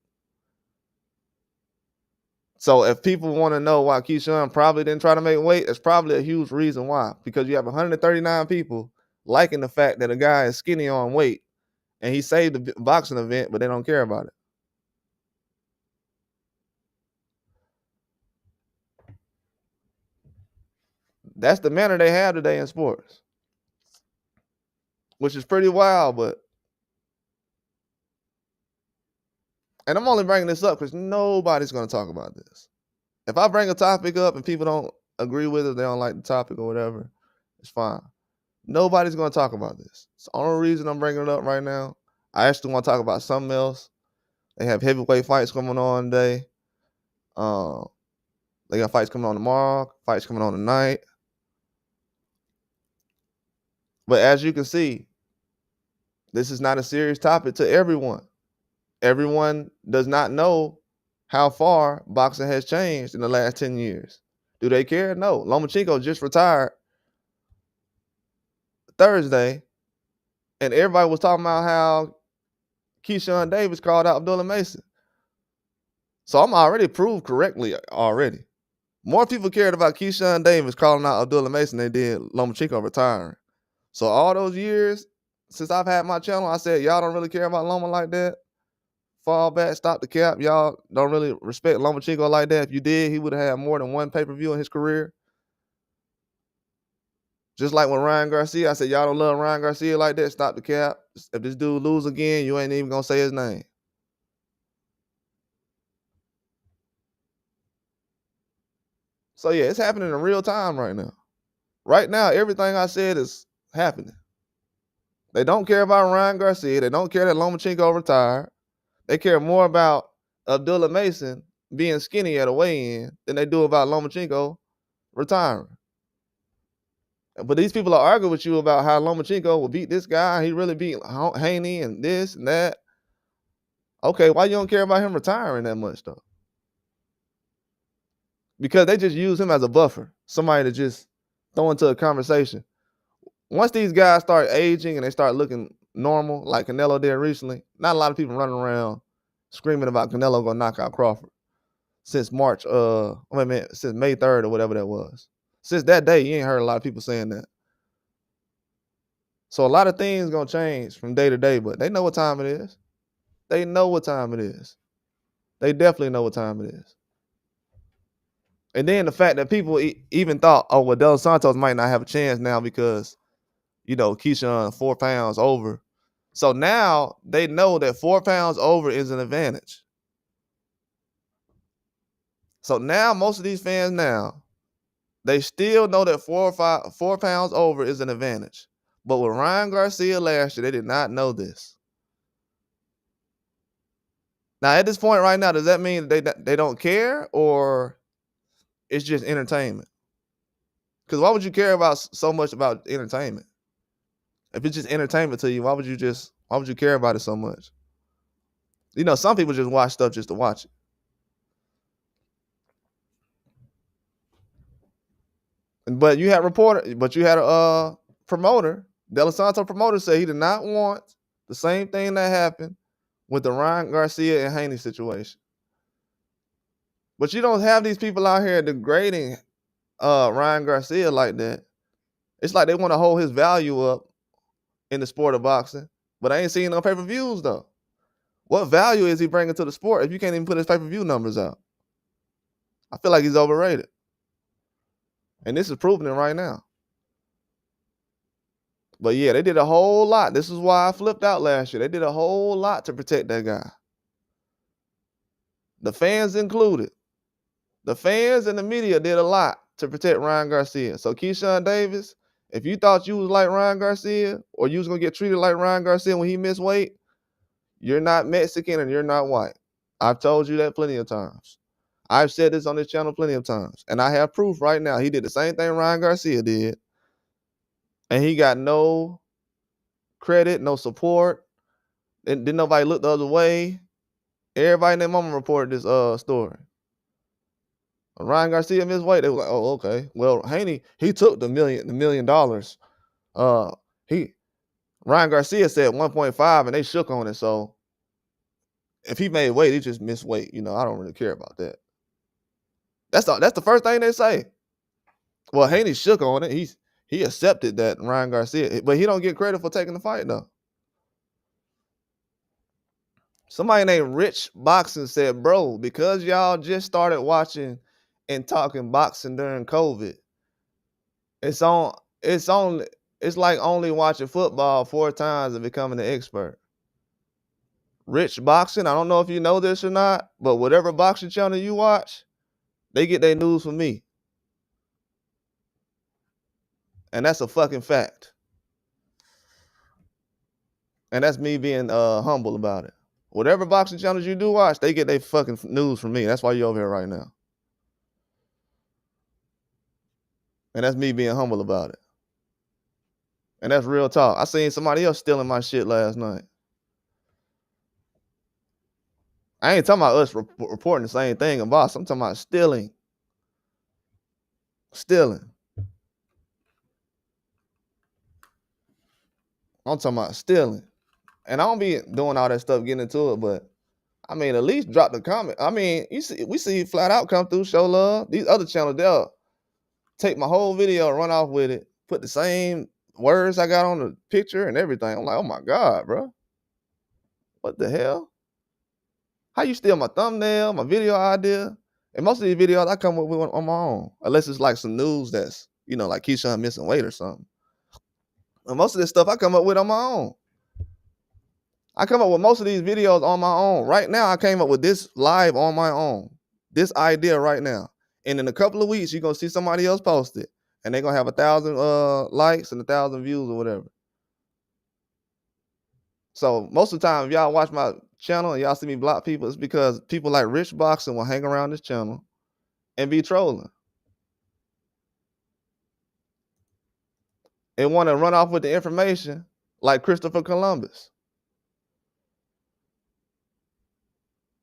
So if people want to know why Keyshawn probably didn't try to make weight, it's probably a huge reason why. Because you have 139 people liking the fact that a guy is skinny on weight and he saved the boxing event, but they don't care about it. That's the manner they have today in sports, which is pretty wild. And I'm only bringing this up because nobody's going to talk about this. If I bring a topic up and people don't agree with it, they don't like the topic or whatever, it's fine. Nobody's going to talk about this. It's the only reason I'm bringing it up right now. I actually want to talk about something else. They have heavyweight fights going on today. Um, they got fights coming on tomorrow, fights coming on tonight. But as you can see, this is not a serious topic to everyone. Everyone does not know how far boxing has changed in the last 10 years. Do they care? No. Lomachenko just retired Thursday, and everybody was talking about how Keyshawn Davis called out Abdullah Mason. So I'm already proved correctly already. More people cared about Keyshawn Davis calling out Abdullah Mason than they did Lomachenko retiring. So all those years since I've had my channel, I said, y'all don't really care about Loma like that. Fall back, stop the cap. Y'all don't really respect Lomachenko like that. If you did, he would have had more than one pay-per-view in his career. Just like when Ryan Garcia, I said, y'all don't love Ryan Garcia like that. Stop the cap. If this dude lose again, you ain't even going to say his name. So, yeah, it's happening in real time right now. Right now, everything I said is happening. They don't care about Ryan Garcia. They don't care that Lomachenko retired. They care more about Abdullah Mason being skinny at a weigh-in than they do about Lomachenko retiring. But these people are arguing with you about how Lomachenko will beat this guy. He really beat Haney and this and that. Okay, why you don't care about him retiring that much, though? Because they just use him as a buffer, somebody to just throw into a conversation. Once these guys start aging and they start looking normal, like Canelo did recently, not a lot of people running around screaming about Canelo gonna knock out Crawford since May 3rd or whatever that was. Since that day, you ain't heard a lot of people saying that. So a lot of things gonna change from day to day, but they know what time it is. They know what time it is. They definitely know what time it is. And then the fact that people even thought, oh, well, Dos Santos might not have a chance now because, Keyshawn 4 pounds over. So now they know that 4 pounds over is an advantage. So now most of these fans now, they still know that 4 pounds over is an advantage. But with Ryan Garcia last year, they did not know this. Now, at this point right now, does that mean they don't care or it's just entertainment? Because why would you care about so much about entertainment? If it's just entertainment to you, why would you care about it so much? Some people just watch stuff just to watch it. But you had a promoter, De Los Santos promoter, said he did not want the same thing that happened with the Ryan Garcia and Haney situation. But you don't have these people out here degrading Ryan Garcia like that. It's like they want to hold his value up in the sport of boxing, but I ain't seen no pay-per-views though. What value is he bringing to the sport if you can't even put his pay-per-view numbers out? I feel like he's overrated. And this is proving it right now. But yeah, they did a whole lot. This is why I flipped out last year. They did a whole lot to protect that guy. The fans included. The fans and the media did a lot to protect Ryan Garcia. So Keyshawn Davis, if you thought you was like Ryan Garcia or you was going to get treated like Ryan Garcia when he missed weight, you're not Mexican and you're not white. I've told you that plenty of times. I've said this on this channel plenty of times. And I have proof right now. He did the same thing Ryan Garcia did. And he got no credit, no support. And didn't nobody look the other way. Everybody and their mama reported this story. Ryan Garcia missed weight. They were like, oh, okay. Well, Haney, he took the $1 million. Ryan Garcia said 1.5 and they shook on it. So if he made weight, he just missed weight. I don't really care about that. That's the first thing they say. Well, Haney shook on it. He accepted that Ryan Garcia, but he don't get credit for taking the fight though. Somebody named Rich Boxing said, bro, because y'all just started watching and talking boxing during COVID, it's like only watching football 4 times and becoming an expert. Rich Boxing, I don't know if you know this or not, but whatever boxing channel you watch, they get their news from me. And that's a fucking fact. And that's me being humble about it. Whatever boxing channels you do watch, they get their fucking news from me. That's why you're over here right now. And that's me being humble about it. And that's real talk. I seen somebody else stealing my shit last night. I ain't talking about us reporting the same thing in box. I'm talking about stealing. Stealing. I'm talking about stealing. And I don't be doing all that stuff getting into it, but I mean, at least drop the comment. I mean, we see Flat Out come through, show love. These other channels, they'll take my whole video and run off with it, put the same words I got on the picture and everything. I'm like, oh my God, bro. What the hell? How you steal my thumbnail, my video idea? And most of these videos I come up with on my own, unless it's like some news that's, like Keyshawn missing weight or something. And most of this stuff I come up with on my own. I come up with most of these videos on my own. Right now, I came up with this live on my own. This idea right now. And in a couple of weeks, you're going to see somebody else post it. And they're going to have 1,000 likes and 1,000 views or whatever. So most of the time, if y'all watch my channel and y'all see me block people, it's because people like Rich Boxing will hang around this channel and be trolling. And want to run off with the information like Christopher Columbus.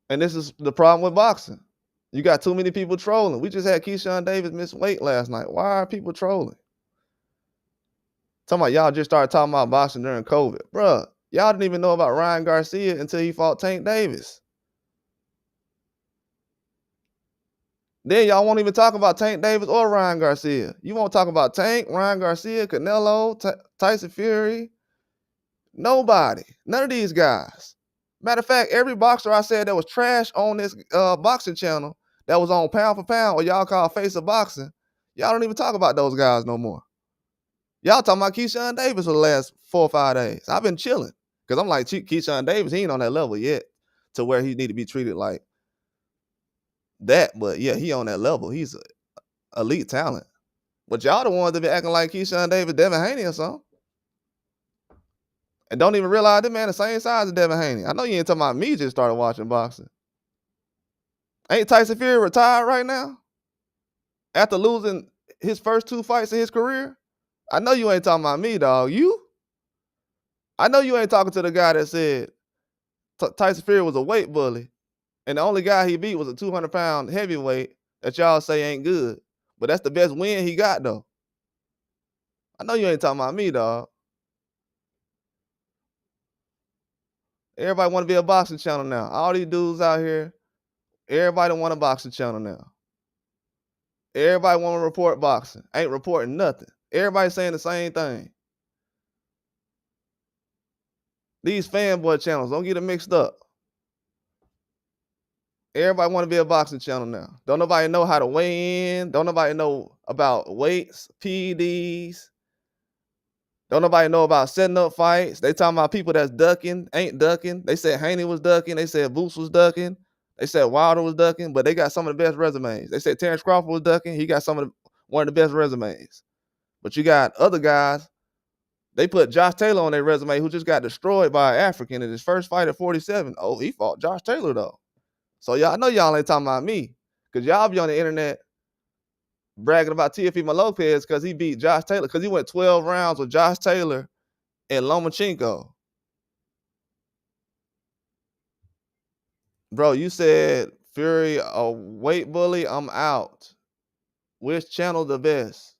And this is the problem with boxing. You got too many people trolling. We just had Keyshawn Davis miss weight last night. Why are people trolling? Talking about y'all just started talking about boxing during COVID. Bruh, y'all didn't even know about Ryan Garcia until he fought Tank Davis. Then y'all won't even talk about Tank Davis or Ryan Garcia. You won't talk about Tank, Ryan Garcia, Canelo, Tyson Fury. Nobody. None of these guys. Matter of fact, every boxer I said that was trash on this boxing channel that was on Pound for Pound or y'all call Face of Boxing, y'all don't even talk about those guys no more. Y'all talking about Keyshawn Davis for the last 4 or 5 days. I've been chilling because I'm like, Keyshawn Davis, he ain't on that level yet to where he need to be treated like that. But yeah, he on that level. He's an elite talent. But y'all the ones that be acting like Keyshawn Davis, Devin Haney or something. And don't even realize this man the same size as Devin Haney. I know you ain't talking about me just started watching boxing. Ain't Tyson Fury retired right now? After losing his first 2 fights in his career? I know you ain't talking about me, dog. You? I know you ain't talking to the guy that said Tyson Fury was a weight bully. And the only guy he beat was a 200-pound heavyweight that y'all say ain't good. But that's the best win he got, though. I know you ain't talking about me, dog. Everybody want to be a boxing channel now. All these dudes out here, everybody want a boxing channel now. Everybody want to report boxing. Ain't reporting nothing. Everybody saying the same thing. These fanboy channels, don't get it mixed up. Everybody want to be a boxing channel now. Don't nobody know how to weigh in. Don't nobody know about weights, PEDs. Don't nobody know about setting up fights. They talking about people that's ducking, ain't ducking. They said Haney was ducking. They said Boots was ducking. They said Wilder was ducking, but they got some of the best resumes. They said Terrence Crawford was ducking. He got one of the best resumes. But you got other guys. They put Josh Taylor on their resume, who just got destroyed by an African in his first fight at 47. Oh, he fought Josh Taylor, though. So y'all know y'all ain't talking about me. Because y'all be on the internet bragging about Teofimo Lopez because he beat Josh Taylor, because he went 12 rounds with Josh Taylor and Lomachenko. Bro, you said Fury a weight bully. I'm out. Which channel the best?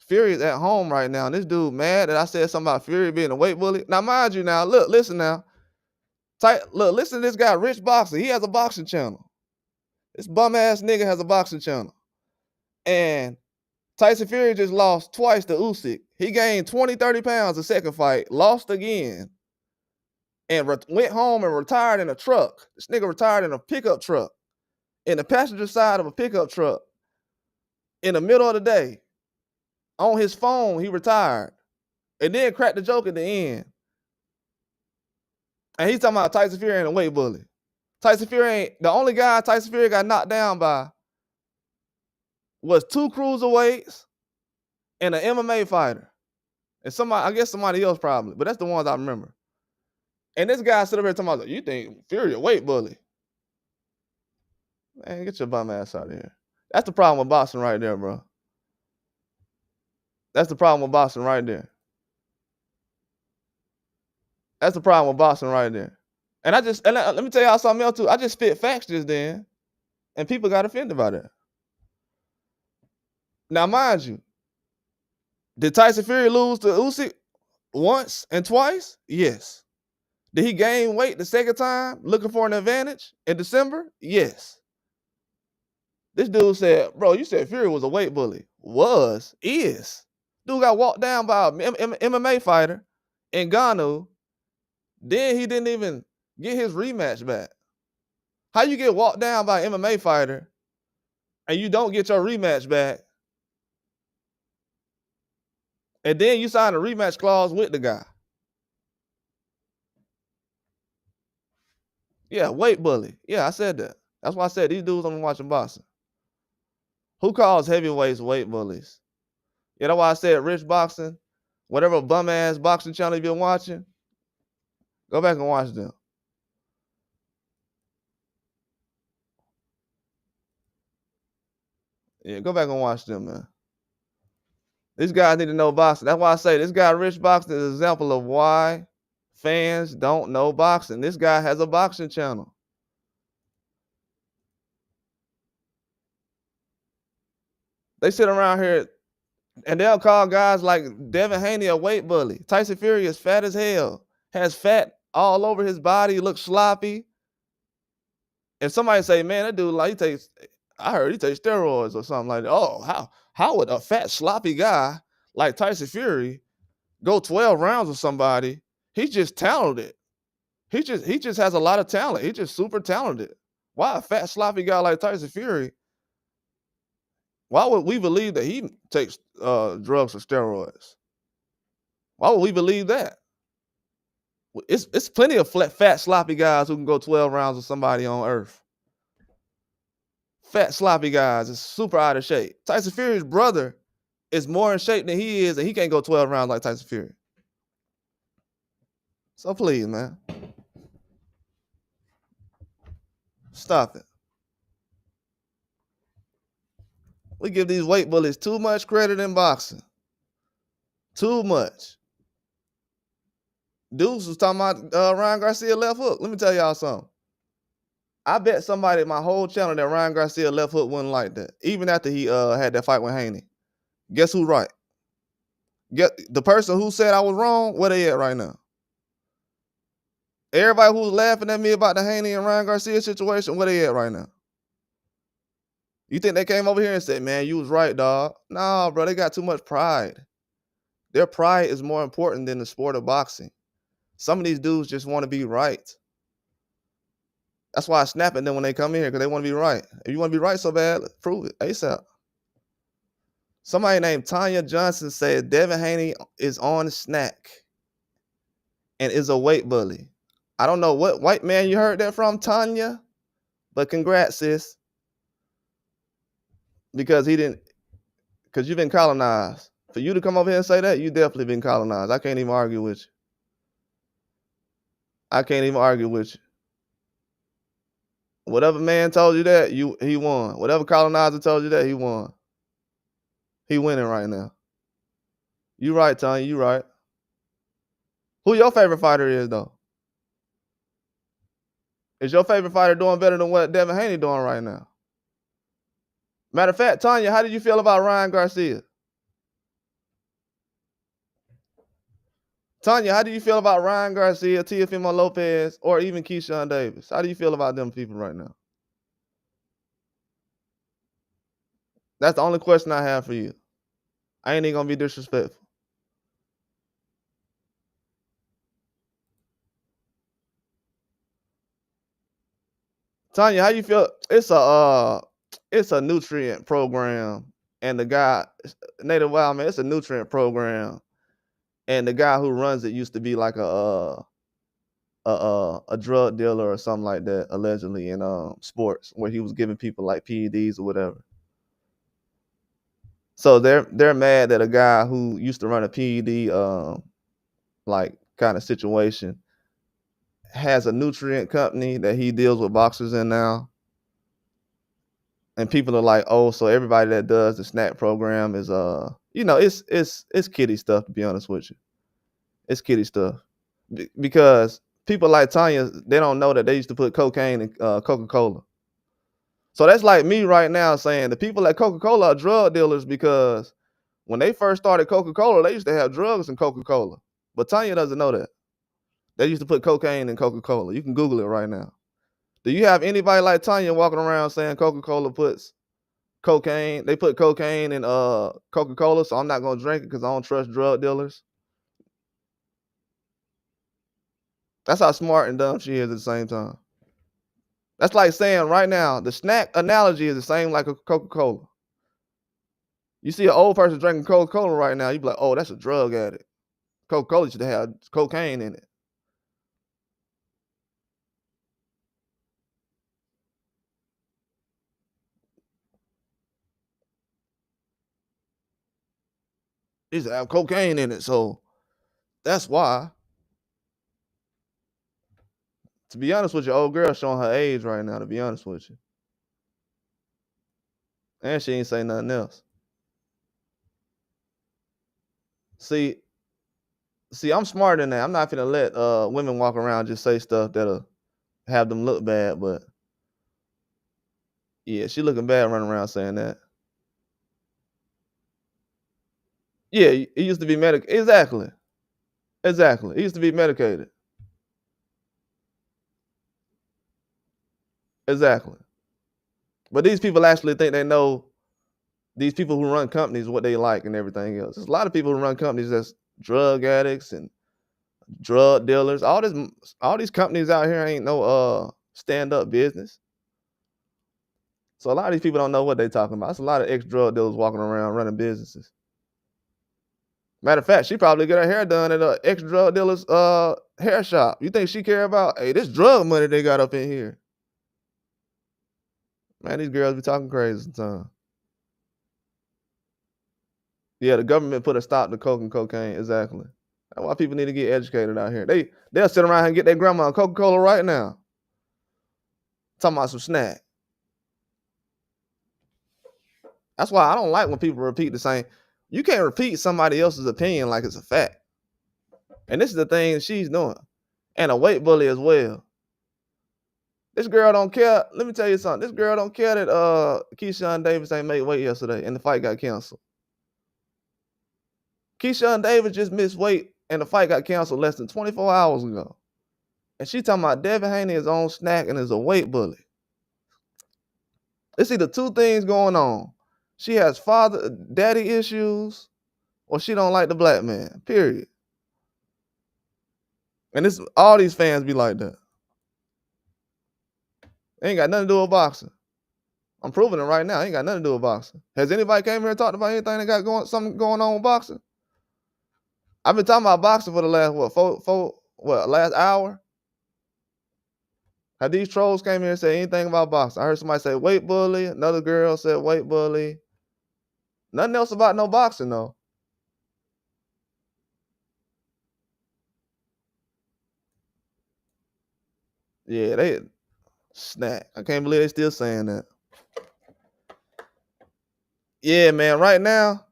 Fury's at home right now, and this dude mad that I said something about Fury being a weight bully. Now, mind you, now look, listen now. Listen to this guy, Rich Boxer. He has a boxing channel. This bum ass nigga has a boxing channel. And Tyson Fury just lost twice to Usyk. He gained 20, 30 pounds the second fight, lost again, and went home and retired in a truck. This nigga retired in a pickup truck, in the passenger side of a pickup truck, in the middle of the day. On his phone, he retired. And then cracked the joke at the end. And he's talking about Tyson Fury ain't a weight bully. Tyson Fury ain't, the only guy Tyson Fury got knocked down by was 2 cruiserweights and an MMA fighter. And I guess somebody else probably, but that's the ones I remember. And this guy sit up here talking about, you think Fury a weight bully? Man, get your bum ass out of here. That's the problem with boxing right there, bro. That's the problem with boxing right there. That's the problem with boxing right there. And let me tell y'all something else too. I just spit facts just then, and people got offended by that. Now, mind you, did Tyson Fury lose to Usyk once and twice? Yes. Did he gain weight the second time, looking for an advantage in December? Yes. This dude said, bro, you said Fury was a weight bully. Was, is. Dude got walked down by an MMA fighter in Ngannou. Then he didn't even get his rematch back. How you get walked down by an MMA fighter and you don't get your rematch back, and then you sign a rematch clause with the guy? Yeah, weight bully. Yeah, I said that. That's why I said these dudes only watching boxing. Who calls heavyweights weight bullies? Yeah, that's why I said Rich Boxing, whatever bum ass boxing channel you've been watching, go back and watch them. Yeah, go back and watch them, man. These guys need to know boxing. That's why I say this guy, Rich Boxing, is an example of why fans don't know boxing. This guy has a boxing channel. They sit around here and they'll call guys like Devin Haney a weight bully. Tyson Fury is fat as hell, has fat all over his body, looks sloppy. If somebody say, man, that dude, like, I heard he takes steroids or something like that. Oh, how would a fat, sloppy guy like Tyson Fury go 12 rounds with somebody? He's just talented. He just has a lot of talent. He's just super talented. Why a fat, sloppy guy like Tyson Fury? Why would we believe that he takes drugs or steroids? Why would we believe that? It's plenty of fat, sloppy guys who can go 12 rounds with somebody on earth. Fat, sloppy guys is super out of shape. Tyson Fury's brother is more in shape than he is, and he can't go 12 rounds like Tyson Fury. So please, man, stop it. We give these weight bullies too much credit in boxing. Too much. Dudes was talking about Ryan Garcia left hook. Let me tell y'all something. I bet somebody at my whole channel that Ryan Garcia left hook wouldn't like that, even after he had that fight with Haney. Guess who's right? Get the person who said I was wrong. Where they at right now? Everybody who's laughing at me about the Haney and Ryan Garcia situation, where they at right now? You think they came over here and said, man, you was right, dog? Nah, bro, they got too much pride. Their pride is more important than the sport of boxing. Some of these dudes just want to be right. That's why I snap at them when they come in here, because they want to be right. If you want to be right so bad, prove it ASAP. Somebody named Tanya Johnson said Devin Haney is on snack and is a weight bully. I don't know what white man you heard that from, Tanya, but congrats, sis. Because you've been colonized. For you to come over here and say that, you definitely been colonized. I can't even argue with you. I can't even argue with you. Whatever man told you that, he won. Whatever colonizer told you that, he won. He winning right now. You right, Tanya, you right. Who your favorite fighter is, though? Is your favorite fighter doing better than what Devin Haney doing right now? Matter of fact, Tanya, how did you feel about Ryan Garcia? Tanya, how do you feel about Ryan Garcia, Teofimo Lopez, or even Keyshawn Davis? How do you feel about them people right now? That's the only question I have for you. I ain't even gonna be disrespectful. Tanya, how you feel? It's a nutrient program, and the guy, Native Wild Man, it's a nutrient program, and the guy who runs it used to be like a drug dealer or something like that, allegedly in sports, where he was giving people like PEDs or whatever. So they're mad that a guy who used to run a PED like kind of situation has a nutrient company that he deals with boxers in now. And people are like, oh, so everybody that does the snack program is it's kiddie stuff, to be honest with you. It's kiddie stuff. Because people like Tanya, they don't know that they used to put cocaine in Coca-Cola. So that's like me right now saying the people at Coca-Cola are drug dealers because when they first started Coca-Cola, they used to have drugs in Coca-Cola. But Tanya doesn't know that. They used to put cocaine in Coca-Cola. You can Google it right now. Do you have anybody like Tanya walking around saying Coca-Cola puts cocaine? They put cocaine in Coca-Cola, so I'm not gonna drink it because I don't trust drug dealers. That's how smart and dumb she is at the same time. That's like saying right now, the snack analogy is the same like a Coca-Cola. You see an old person drinking Coca-Cola right now, you be like, oh, that's a drug addict. Coca-Cola should have cocaine in it. It used to have cocaine in it, so that's why. To be honest with you, old girl showing her age right now, to be honest with you. And she ain't say nothing else. See, I'm smarter than that. I'm not finna let women walk around just say stuff that'll have them look bad, but yeah, she looking bad running around saying that. Yeah, it used to be medicated. Exactly. It used to be medicated. Exactly. But these people actually think they know these people who run companies what they like and everything else. There's a lot of people who run companies that's drug addicts and drug dealers. All these companies out here ain't no stand up business. So a lot of these people don't know what they talking about. It's a lot of ex drug dealers walking around running businesses. Matter of fact, she probably get her hair done at a ex drug dealer's hair shop. You think she care about, hey, this drug money they got up in here? Man, these girls be talking crazy sometimes. Yeah, the government put a stop to coke and cocaine. Exactly. That's why people need to get educated out here. They'll sit around here and get their grandma a Coca-Cola right now. Talking about some snack. That's why I don't like when people repeat the same. You can't repeat somebody else's opinion like it's a fact. And this is the thing she's doing. And a weight bully as well. This girl don't care. Let me tell you something. This girl don't care that Keyshawn Davis ain't made weight yesterday and the fight got canceled. Keyshawn Davis just missed weight and the fight got canceled less than 24 hours ago. And she talking about Devin Haney is on snack and is a weight bully. It's either two things going on. She has daddy issues, or she don't like the black man, period. And this all these fans be like that. Ain't got nothing to do with boxing. I'm proving it right now. Ain't got nothing to do with boxing. Has anybody came here and talked about anything that got something going on with boxing? I've been talking about boxing for the last last hour? Have these trolls came here and said anything about boxing? I heard somebody say weight bully. Another girl said weight bully. Nothing else about no boxing though. Yeah, they snack. I can't believe they still saying that. Yeah, man. Right now,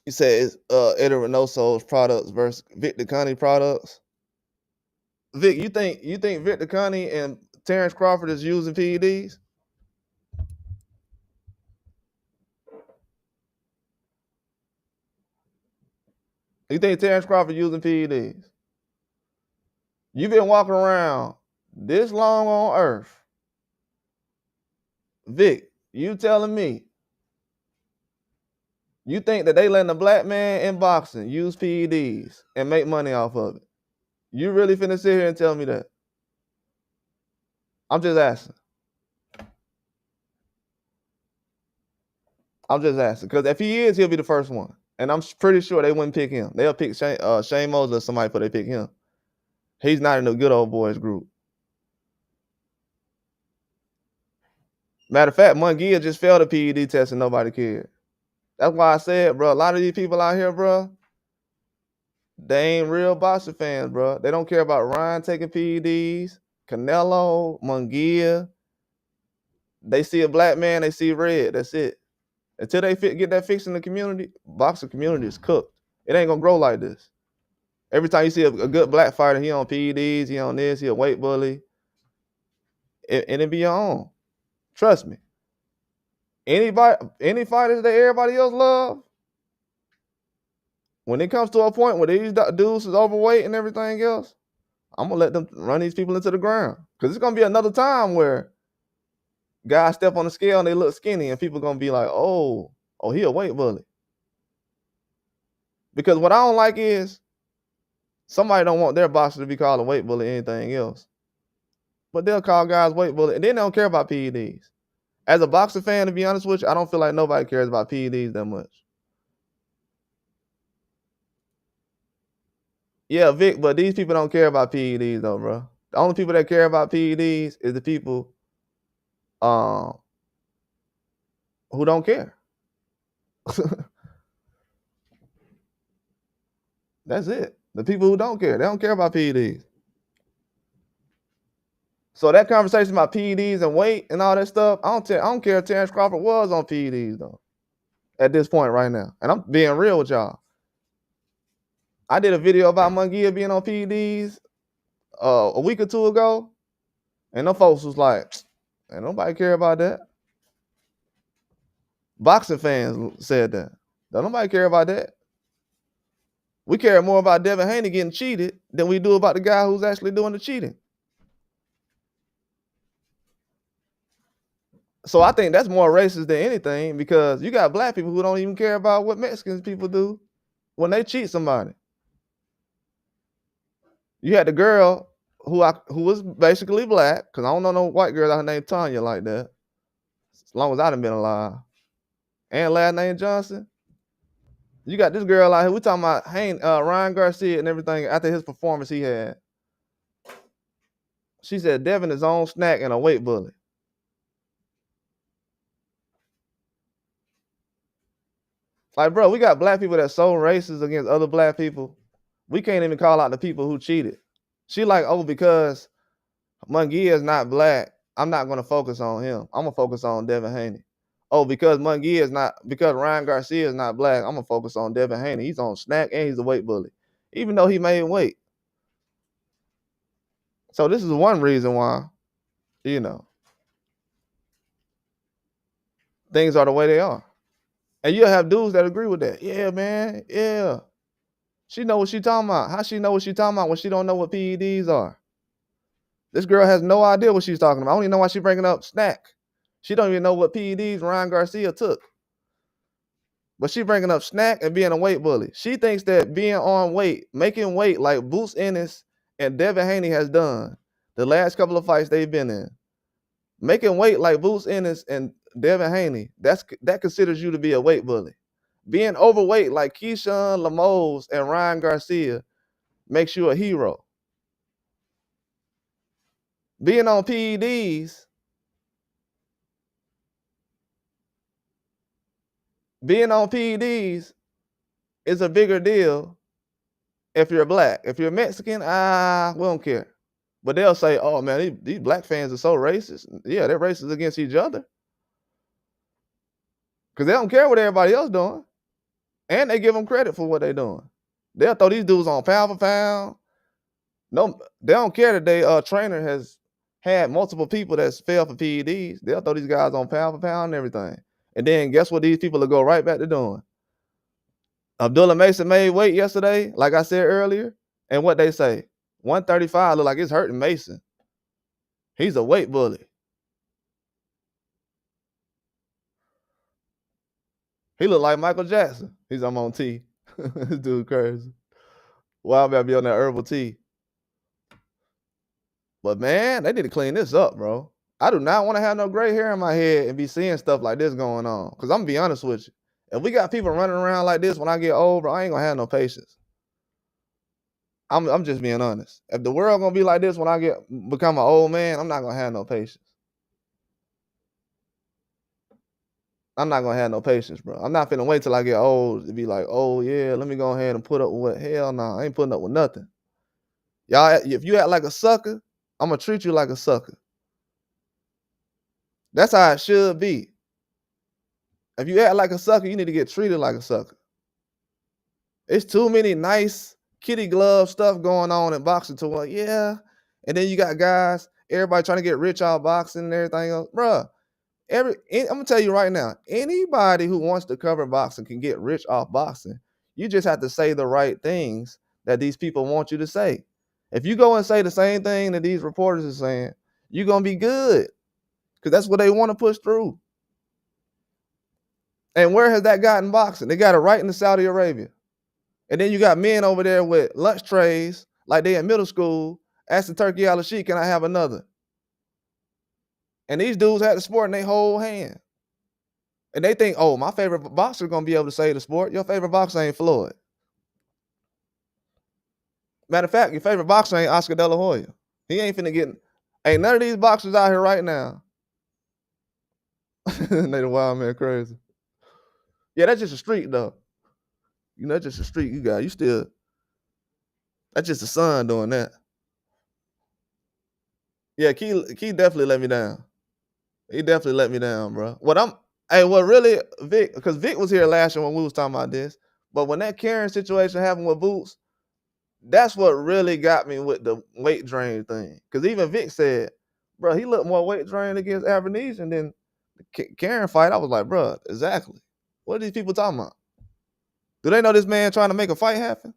you said it's Eddie Reynoso's products versus Victor Connie products. Vic, you think Victor Connie and Terrence Crawford is using PEDs? You think Terrence Crawford using PEDs? You've been walking around this long on Earth. Vic, you telling me you think that they letting a black man in boxing use PEDs and make money off of it? You really finna sit here and tell me that? I'm just asking. Because if he is, he'll be the first one. And I'm pretty sure they wouldn't pick him. They'll pick Shane Mosley or somebody before they pick him. He's not in the good old boys group. Matter of fact, Munguia just failed a PED test and nobody cared. That's why I said, bro, a lot of these people out here, bro, they ain't real boxing fans, bro. They don't care about Ryan taking PEDs, Canelo, Munguia. They see a black man, they see red. That's it. Until they get that fixed in the community, boxing community is cooked. It ain't gonna grow like this. Every time you see a good black fighter, he on PEDs, he on this, he a weight bully, and it be your own. Trust me. Any fighters that everybody else love, when it comes to a point where these dudes is overweight and everything else, I'm gonna let them run these people into the ground. Cause it's gonna be another time where guys step on the scale and they look skinny, and people gonna be like, oh, he a weight bully. Because what I don't like is somebody don't want their boxer to be called a weight bully or anything else. But they'll call guys weight bully, and then they don't care about PEDs. As a boxer fan, to be honest with you, I don't feel like nobody cares about PEDs that much. Yeah, Vic, but these people don't care about PEDs though, bro. The only people that care about PEDs is the people who don't care. That's it. The people who don't care. They don't care about PEDs. So that conversation about PEDs and weight and all that stuff, I don't care if Terrence Crawford was on PEDs though. At this point right now. And I'm being real with y'all. I did a video about Munguia being on PEDs a week or two ago, and them folks was like, ain't nobody care about that. Boxing fans said that. Don't nobody care about that. We care more about Devin Haney getting cheated than we do about the guy who's actually doing the cheating. So I think that's more racist than anything, because you got black people who don't even care about what Mexican people do when they cheat somebody. You had the girl who was basically black, because I don't know no white girl out named Tanya like that, as long as I done been alive. And last name Johnson. You got this girl out here. We talking about Ryan Garcia and everything after his performance he had. She said Devin is on snack and a weight bully. Like, bro, we got black people that's so racist against other black people. We can't even call out the people who cheated. She like, oh, because Munguia is not black, I'm not going to focus on him. I'm going to focus on Devin Haney. Oh, because Ryan Garcia is not black, I'm going to focus on Devin Haney. He's on snack and he's a weight bully, even though he made weight. So this is one reason why, things are the way they are. And you'll have dudes that agree with that. Yeah, man. Yeah. She know what she talking about. How she know what she talking about when she don't know what PEDs are? This girl has no idea what she's talking about. I don't even know why she's bringing up snack. She don't even know what PEDs Ryan Garcia took. But she bringing up snack and being a weight bully. She thinks that being on weight, making weight like Boots Ennis and Devin Haney has done the last couple of fights they've been in, making weight like Boots Ennis and Devin Haney, that considers you to be a weight bully. Being overweight like Keyshawn, Lemos, and Ryan Garcia makes you a hero. Being on PEDs, is a bigger deal if you're black. If you're Mexican, we don't care. But they'll say, oh man, these black fans are so racist. Yeah, they're racist against each other. Because they don't care what everybody else doing. And they give them credit for what they're doing. They'll throw these dudes on pound for pound. No, they don't care that their trainer has had multiple people that's failed for PEDs. They'll throw these guys on pound for pound and everything. And then guess what these people will go right back to doing? Abdullah Mason made weight yesterday, like I said earlier. And what they say, 135 look like it's hurting Mason. He's a weight bully. He look like Michael Jackson. I'm on tea. This dude crazy. Well, I'm about to be on that herbal tea. But man, they need to clean this up, bro. I do not want to have no gray hair in my head and be seeing stuff like this going on. Because I'm going to be honest with you. If we got people running around like this when I get old, bro, I ain't going to have no patience. I'm just being honest. If the world going to be like this when I become an old man, I'm not going to have no patience. I'm not gonna have no patience, bro. I'm not finna wait till I get old to be like, oh yeah, let me go ahead and put up with what? Hell no, I ain't putting up with nothing. Y'all, if you act like a sucker, I'm gonna treat you like a sucker. That's how it should be. If you act like a sucker, you need to get treated like a sucker. It's too many nice kitty glove stuff going on in boxing to yeah. And then you got guys, everybody trying to get rich out boxing and everything else. Bruh, I'm gonna tell you right now, anybody who wants to cover boxing can get rich off boxing. You just have to say the right things that these people want you to say. If you go and say the same thing that these reporters are saying, you're gonna be good. Because that's what they want to push through. And where has that gotten boxing? They got it right in Saudi Arabia. And then you got men over there with lunch trays, like they in middle school, asking Turkey Al Sheikh, can I have another? And these dudes had the sport in their whole hand. And they think, oh, my favorite boxer gonna be able to save the sport. Your favorite boxer ain't Floyd. Matter of fact, your favorite boxer ain't Oscar De La Hoya. He ain't finna get. Ain't none of these boxers out here right now. They the wild man crazy. Yeah, that's just a street though. You know, that's just a street you got. You still. That's just the sun doing that. Yeah, Key definitely let me down. He definitely let me down, bro. What really Vic? Because Vic was here last year when we was talking about this. But when that Karen situation happened with Boots, that's what really got me with the weight drain thing. Because even Vic said, bro, he looked more weight drained against Abernesian than the Karen fight. I was like, bro, exactly. What are these people talking about? Do they know this man trying to make a fight happen?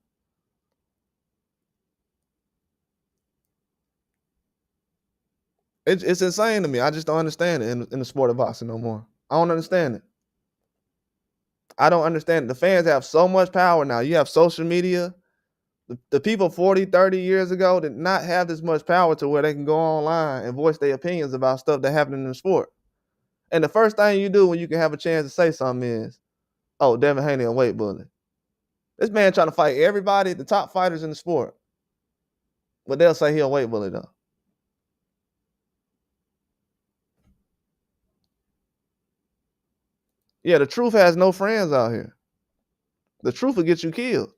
It's insane to me. I just don't understand it in the sport of boxing no more. I don't understand it. I don't understand it. The fans have so much power now. You have social media. The people 40, 30 years ago did not have this much power to where they can go online and voice their opinions about stuff that happened in the sport. And the first thing you do when you can have a chance to say something is, oh, Devin Haney a weight bully. This man trying to fight everybody, the top fighters in the sport. But they'll say he a weight bully though. Yeah, the truth has no friends out here. The truth will get you killed.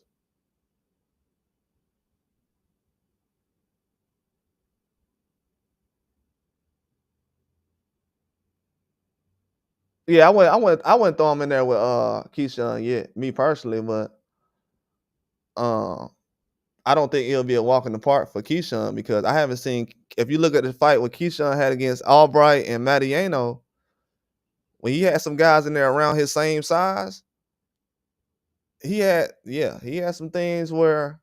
Yeah, I wouldn't throw him in there with Keyshawn yet, me personally, but um I don't think it'll be a walk in the park for Keyshawn because I haven't seen. If you look at the fight what Keyshawn had against Albright and Madiano, when he had some guys in there around his same size, he had some things where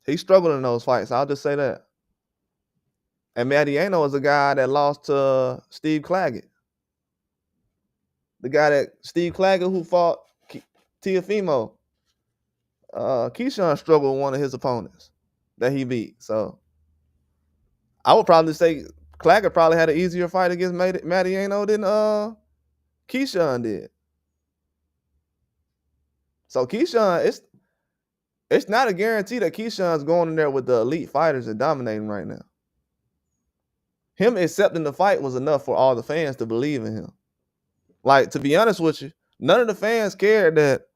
he struggled in those fights. I'll just say that. And Madiano is a guy that lost to Steve Claggett, the guy that Steve Claggett who fought Teofimo. Keyshawn struggled with one of his opponents that he beat. So I would probably say Claggett probably had an easier fight against Madiano than Keyshawn did. So Keyshawn, it's not a guarantee that Keyshawn's going in there with the elite fighters and dominating right now. Him accepting the fight was enough for all the fans to believe in him. Like, to be honest with you, none of the fans cared that,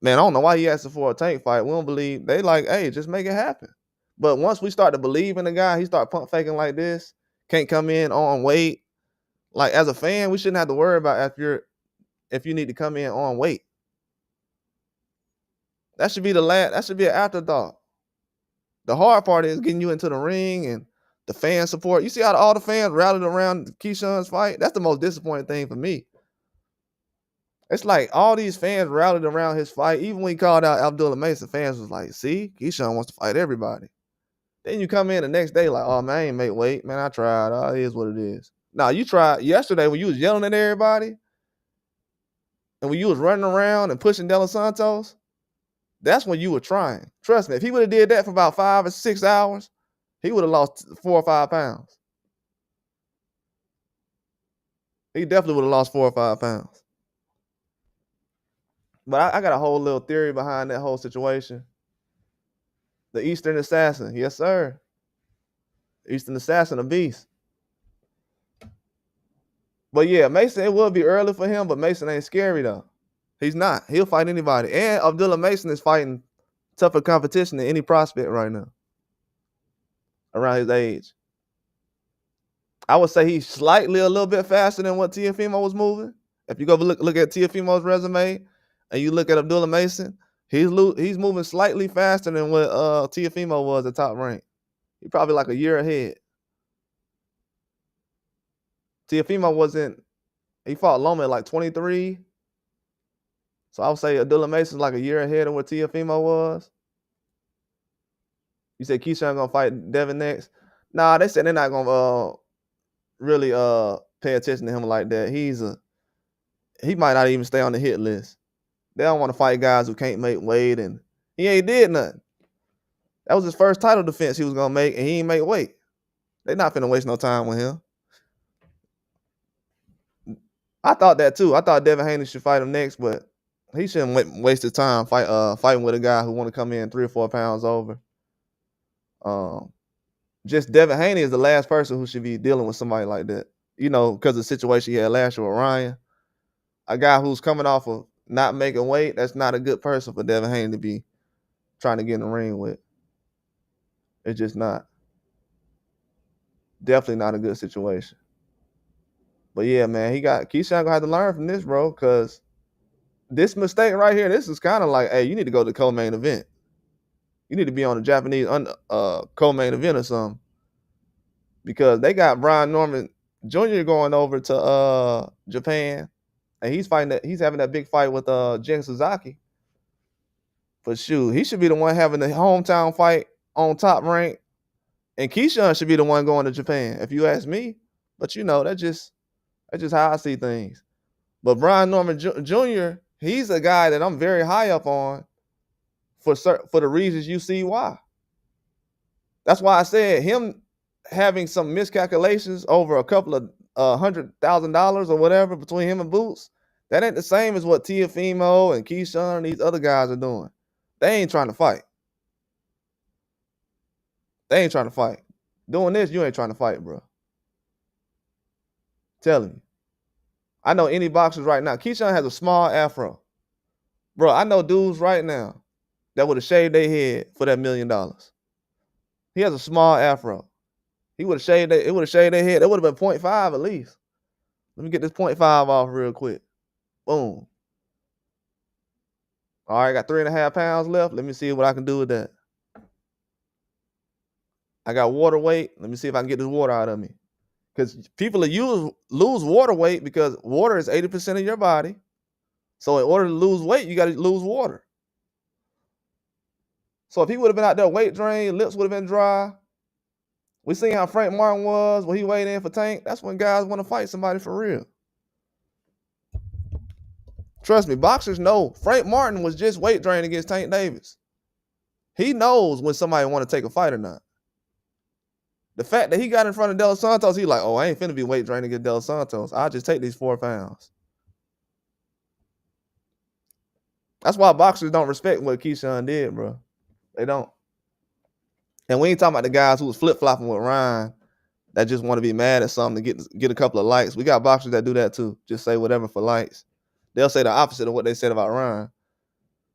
man, I don't know why he asking for a tank fight. We don't believe. They like, hey, just make it happen. But once we start to believe in the guy, he start pump faking like this, can't come in on weight. Like, as a fan, we shouldn't have to worry about if you need to come in on weight. That should be that should be an afterthought. The hard part is getting you into the ring and the fan support. You see how all the fans rallied around Keyshawn's fight? That's the most disappointing thing for me. It's like all these fans rallied around his fight. Even when he called out Abdullah Mason, fans was like, see, Keyshawn wants to fight everybody. Then you come in the next day like, oh, man, I ain't make weight. Man, I tried. Oh, it is what it is. Now, you tried yesterday when you was yelling at everybody and when you was running around and pushing De Los Santos, that's when you were trying. Trust me, if he would have did that for about 5 or 6 hours, he would have lost 4 or 5 pounds. He definitely would have lost 4 or 5 pounds. But I got a whole little theory behind that whole situation. The Eastern Assassin, yes, sir. Eastern Assassin, a beast. But yeah, Mason, it will be early for him, but Mason ain't scary though. He's not. He'll fight anybody. And Abdullah Mason is fighting tougher competition than any prospect right now around his age. I would say he's slightly a little bit faster than what Teofimo was moving. If you go look at Teofimo's resume and you look at Abdullah Mason, he's moving slightly faster than what Teofimo was at top rank. He's probably like a year ahead. Teofimo wasn't. He fought Loma at like 23. So I would say Abdullah Mason's like a year ahead of what Teofimo was. You said Keyshawn gonna fight Devin next? Nah, they said they're not gonna really pay attention to him like that. He might not even stay on the hit list. They don't want to fight guys who can't make weight, and he ain't did nothing. That was his first title defense he was gonna make, and he ain't make weight. They not finna waste no time with him. I thought that too. I thought Devin Haney should fight him next, but he shouldn't waste his time fighting with a guy who want to come in 3 or 4 pounds over. Just Devin Haney is the last person who should be dealing with somebody like that. You know, because of the situation he had last year with Ryan. A guy who's coming off of not making weight, that's not a good person for Devin Haney to be trying to get in the ring with. It's just not. Definitely not a good situation. But yeah, man, Keyshawn gonna have to learn from this, bro, because this mistake right here, this is kind of like, hey, you need to go to the co-main event. You need to be on the Japanese co-main event or something. Because they got Brian Norman Jr. going over to Japan, and he's having that big fight with Jen Suzaki. But shoot, he should be the one having the hometown fight on Top Rank, and Keyshawn should be the one going to Japan, if you ask me. But you know, that's just how I see things. But Brian Norman Jr., he's a guy that I'm very high up on for the reasons you see why. That's why I said him having some miscalculations over a couple of $100,000 or whatever between him and Boots, that ain't the same as what Teofimo and Keyshawn and these other guys are doing. They ain't trying to fight. They ain't trying to fight. Doing this, you ain't trying to fight, bro. Telling you. I know any boxers right now. Keyshawn has a small afro. Bro, I know dudes right now that would have shaved their head for that $1 million. He has a small afro. It would have shaved their head. That would have been 0.5 at least. Let me get this 0.5 off real quick. Boom. All right, got 3.5 pounds left. Let me see what I can do with that. I got water weight. Let me see if I can get this water out of me. Because people lose water weight because water is 80% of your body. So in order to lose weight, you got to lose water. So if he would have been out there weight drained, lips would have been dry. We seen how Frank Martin was when he weighed in for Tank. That's when guys want to fight somebody for real. Trust me, boxers know. Frank Martin was just weight drained against Tank Davis. He knows when somebody want to take a fight or not. The fact that he got in front of De Los Santos, he like, oh, I ain't finna be weight drained against De Los Santos. I'll just take these 4 pounds. That's why boxers don't respect what Keyshawn did, bro. They don't. And we ain't talking about the guys who was flip-flopping with Ryan that just want to be mad at something to get a couple of likes. We got boxers that do that too. Just say whatever for likes. They'll say the opposite of what they said about Ryan.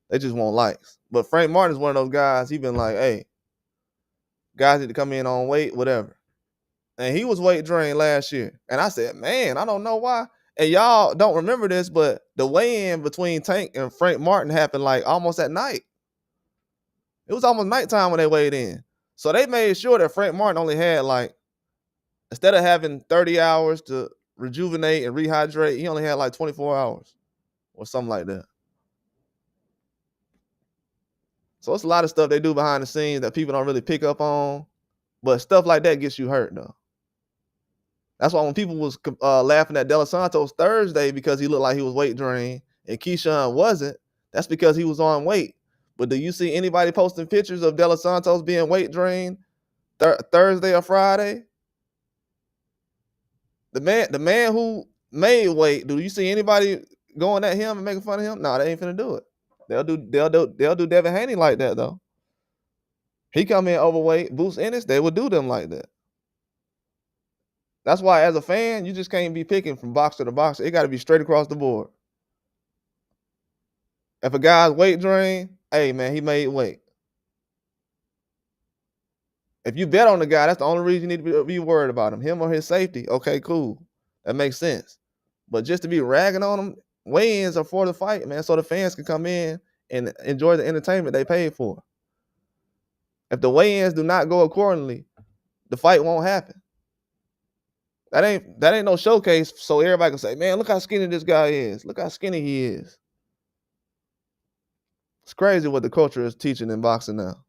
They just want likes. But Frank Martin's one of those guys, he been like, hey, guys need to come in on weight, whatever. And he was weight drained last year. And I said, man, I don't know why. And y'all don't remember this, but the weigh-in between Tank and Frank Martin happened like almost at night. It was almost nighttime when they weighed in. So they made sure that Frank Martin only had like, instead of having 30 hours to rejuvenate and rehydrate, he only had like 24 hours or something like that. So it's a lot of stuff they do behind the scenes that people don't really pick up on. But stuff like that gets you hurt, though. That's why when people was laughing at De Los Santos Thursday because he looked like he was weight drained and Keyshawn wasn't, that's because he was on weight. But do you see anybody posting pictures of De Los Santos being weight drained Thursday or Friday? The man who made weight, do you see anybody going at him and making fun of him? No, they ain't finna do it. They'll do Devin Haney like that though. He come in overweight, Boots Ennis, they would do them like that. That's why as a fan, you just can't be picking from boxer to boxer. It got to be straight across the board. If a guy's weight drained, hey man, he made weight. If you bet on the guy, that's the only reason you need to be worried about him or his safety. Okay, cool. That makes sense. But just to be ragging on him, weigh-ins are for the fight, man, so the fans can come in and enjoy the entertainment they paid for. If the weigh-ins do not go accordingly, the fight won't happen. That ain't no showcase so everybody can say, man, look how skinny this guy is. Look how skinny he is. It's crazy what the culture is teaching in boxing now.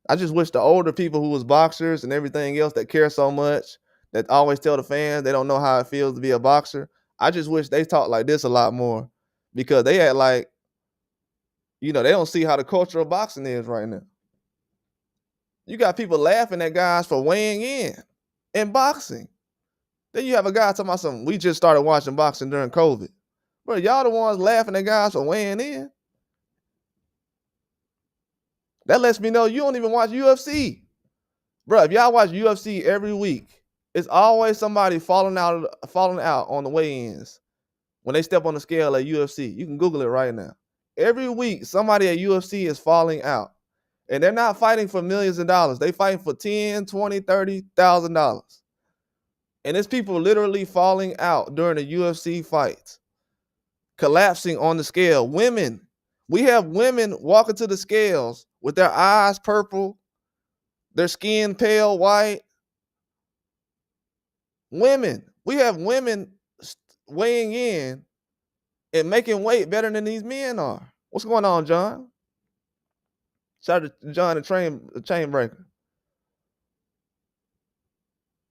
I just wish the older people who was boxers and everything else that care so much, that always tell the fans they don't know how it feels to be a boxer. I just wish they talk like this a lot more, because they act like, they don't see how the culture of boxing is right now. You got people laughing at guys for weighing in boxing. Then you have a guy talking about something. We just started watching boxing during COVID. Bro, y'all the ones laughing at guys for weighing in. That lets me know you don't even watch UFC. Bro, if y'all watch UFC every week, it's always somebody falling out on the weigh-ins when they step on the scale at UFC. You can Google it right now. Every week, somebody at UFC is falling out. And they're not fighting for millions of dollars. They fighting for $10,000, $20,000, $30,000. And it's people literally falling out during the UFC fights, collapsing on the scale. Women. We have women walking to the scales with their eyes purple, their skin pale white. Women. We have women weighing in and making weight better than these men are. What's going on, John? Shout out to John, the chain breaker.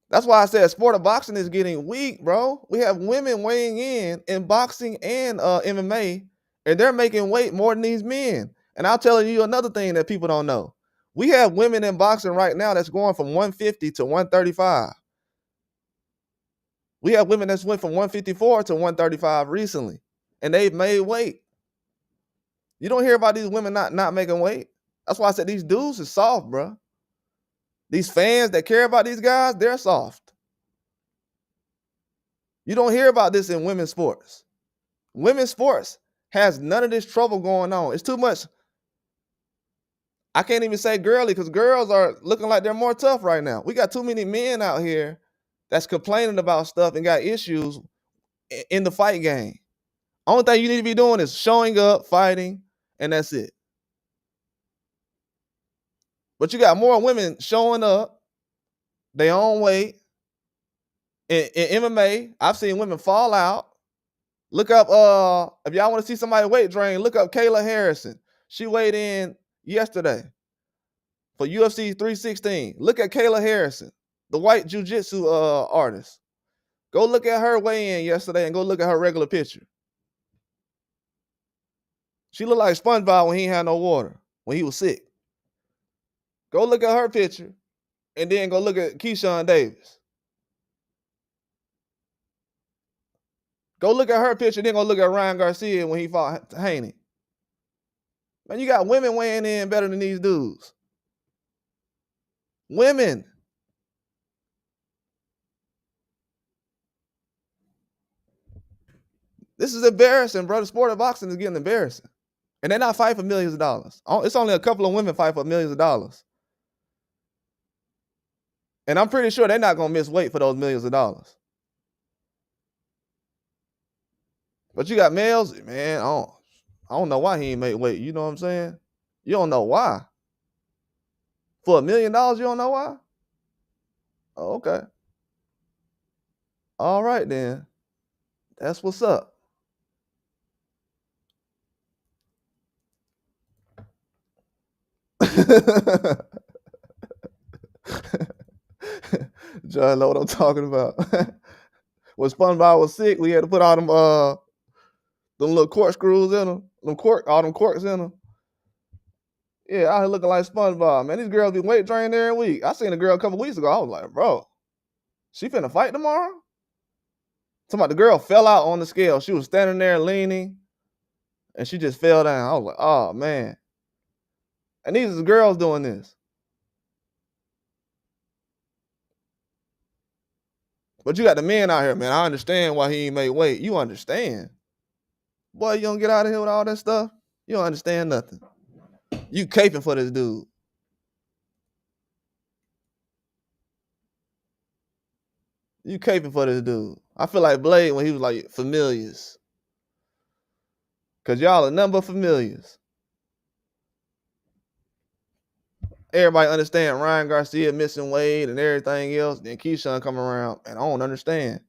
That's why I said sport of boxing is getting weak, bro. We have women weighing in boxing and MMA, and they're making weight more than these men. And I'll tell you another thing that people don't know. We have women in boxing right now that's going from 150 to 135. We have women that's went from 154 to 135 recently, and they've made weight. You don't hear about these women not making weight. That's why I said these dudes is soft, bro. These fans that care about these guys, they're soft. You don't hear about this in women's sports. Women's sports has none of this trouble going on. It's too much. I can't even say girly, because girls are looking like they're more tough right now. We got too many men out here that's complaining about stuff and got issues in the fight game. Only thing you need to be doing is showing up, fighting, and that's it. But you got more women showing up, they own weight. In MMA, I've seen women fall out. Look up, if y'all want to see somebody weight drain, look up Kayla Harrison. She weighed in yesterday for UFC 316. Look at Kayla Harrison, the white jiu-jitsu artist. Go look at her weigh-in yesterday and go look at her regular picture. She looked like SpongeBob when he had no water, when he was sick. Go look at her picture and then go look at Keyshawn Davis. Go look at her picture, then go look at Ryan Garcia when he fought Haney. Man, you got women weighing in better than these dudes. Women. This is embarrassing, bro. The sport of boxing is getting embarrassing. And they're not fighting for millions of dollars. It's only a couple of women fight for millions of dollars. And I'm pretty sure they're not going to miss weight for those millions of dollars. But you got males, man, I don't know why he ain't make weight. You know what I'm saying? You don't know why. For $1 million, you don't know why? Oh, okay. All right, then. That's what's up. John know what I'm talking about. When SpongeBob was sick, we had to put all them little corkscrews in them, all them corks in them. Yeah, out here looking like SpongeBob, man. These girls be weight drained every week. I seen a girl a couple weeks ago. I was like, bro, she finna fight tomorrow? Talking about the girl fell out on the scale. She was standing there leaning, and she just fell down. I was like, oh, man. And these are the girls doing this. But you got the men out here, man. I understand why he ain't make weight. You understand. Boy, you don't get out of here with all that stuff. You don't understand nothing. You caping for this dude. You caping for this dude. I feel like Blade when he was like familiars. Cause y'all are nothing but familiars. Everybody understand Ryan Garcia missing weight and everything else. Then Keyshawn come around, and I don't understand.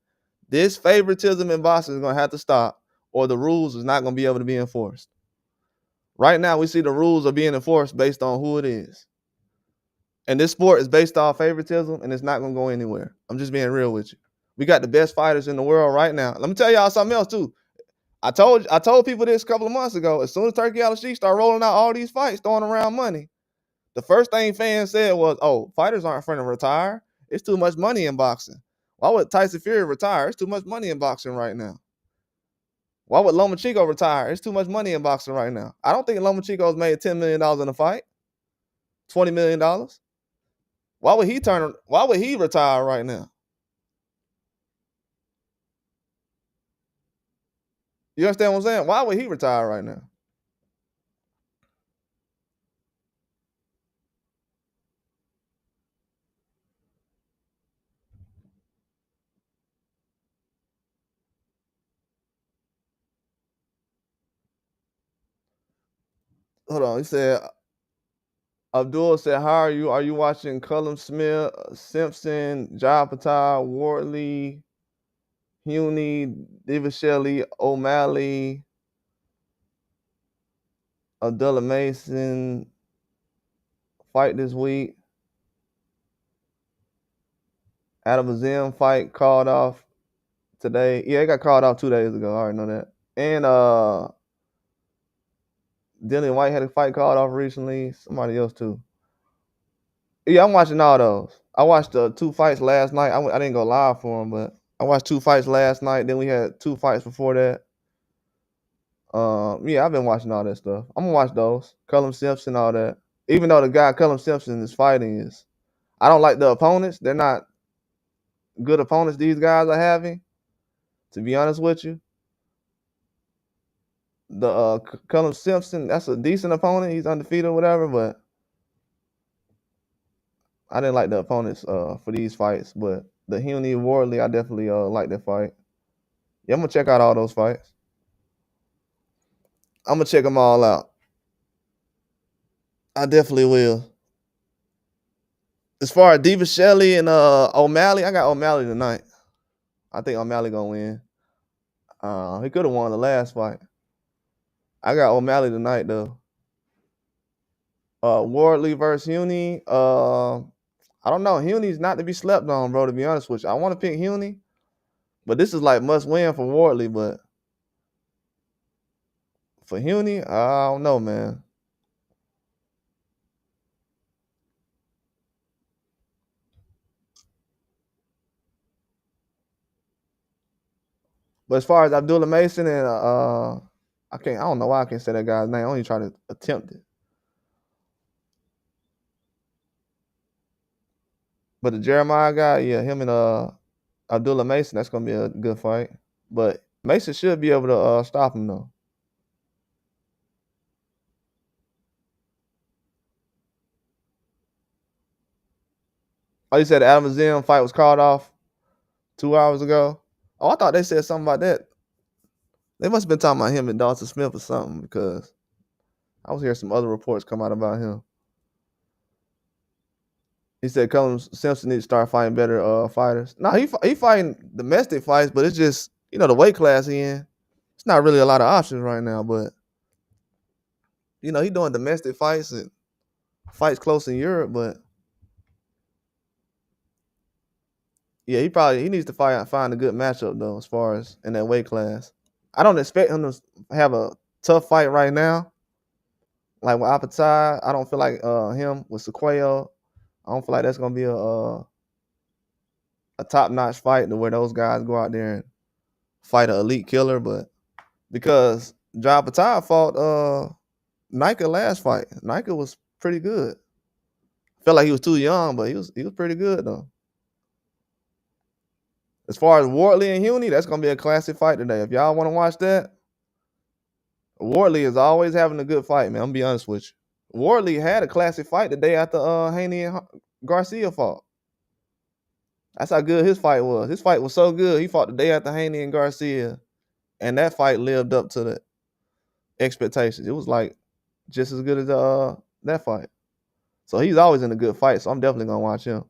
This favoritism in boxing is gonna have to stop, or the rules is not gonna be able to be enforced. Right now, we see the rules are being enforced based on who it is. And this sport is based off favoritism, and it's not gonna go anywhere. I'm just being real with you. We got the best fighters in the world right now. Let me tell y'all something else too. I told people this a couple of months ago. As soon as Turkey Al-Sheikh start rolling out all these fights, throwing around money, the first thing fans said was, "Oh, fighters aren't finna retire. It's too much money in boxing. Why would Tyson Fury retire? It's too much money in boxing right now. Why would Lomachenko retire? It's too much money in boxing right now. I don't think Lomachenko's made $10 million in a fight, $20 million. Why would he retire right now? You understand what I'm saying? Why would he retire right now? Hold on. He said, Abdul said, "How are you? Are you watching Cullum Smith, Simpson, Jai Patel, Wardley, Huney, Divicelli, O'Malley, Abdullah Mason fight this week? Adam Azim fight called off today. Yeah, it got called off 2 days ago. I already know that. And Dylan White had a fight called off recently. Somebody else too. Yeah, I'm watching all those. I watched the 2 fights last night. I didn't go live for them, but I watched 2 fights last night. Then we had 2 fights before that. Yeah, I've been watching all that stuff. I'm gonna watch those. Cullum Simpson, all that. Even though the guy Cullum Simpson is fighting is, I don't like the opponents. They're not good opponents these guys are having. To be honest with you, the Cullum Simpson, that's a decent opponent. He's undefeated or whatever, but I didn't like the opponents for these fights. But the Huney Wardley, I definitely like that fight. Yeah, I'm gonna check out all those fights. I'm gonna check them all out. I definitely will. As far as Diva Shelley and O'Malley, I got O'Malley tonight. I think O'Malley gonna win. He could have won the last fight. I got O'Malley tonight though. Wardley versus Huney. I don't know. Huney's not to be slept on, bro. To be honest with you, I want to pick Huney, but this is like must win for Wardley. But for Huney, I don't know, man. But as far as Abdullah Mason and I can't. I don't know why I can't say that guy's name. I only try to attempt it. But the Jeremiah guy, yeah, him and Abdullah Mason, that's gonna be a good fight. But Mason should be able to stop him though. Oh, you said the Adam Zim fight was called off 2 hours ago. Oh, I thought they said something about that. They must have been talking about him and Dawson Smith or something because I was hearing some other reports come out about him. He said Cullum Simpson needs to start fighting better fighters. No, he fighting domestic fights, but it's just the weight class he in. It's not really a lot of options right now, but he doing domestic fights and fights close in Europe, but yeah, he needs to find a good matchup though, as far as in that weight class. I don't expect him to have a tough fight right now. Like with Apatai, I don't feel like him with Sequoia. I don't feel like that's gonna be a top notch fight to where those guys go out there and fight an elite killer. But because Jai Patel fought Nika last fight, Nika was pretty good. Felt like he was too young, but he was pretty good though. As far as Wardley and Huney, that's gonna be a classic fight today. If y'all want to watch that, Wardley is always having a good fight, man. I'm gonna be honest with you. Wardley had a classic fight the day after Haney and Garcia fought. That's how good his fight was. His fight was so good. He fought the day after Haney and Garcia, and that fight lived up to the expectations. It was like just as good as that fight. So he's always in a good fight. So I'm definitely gonna watch him.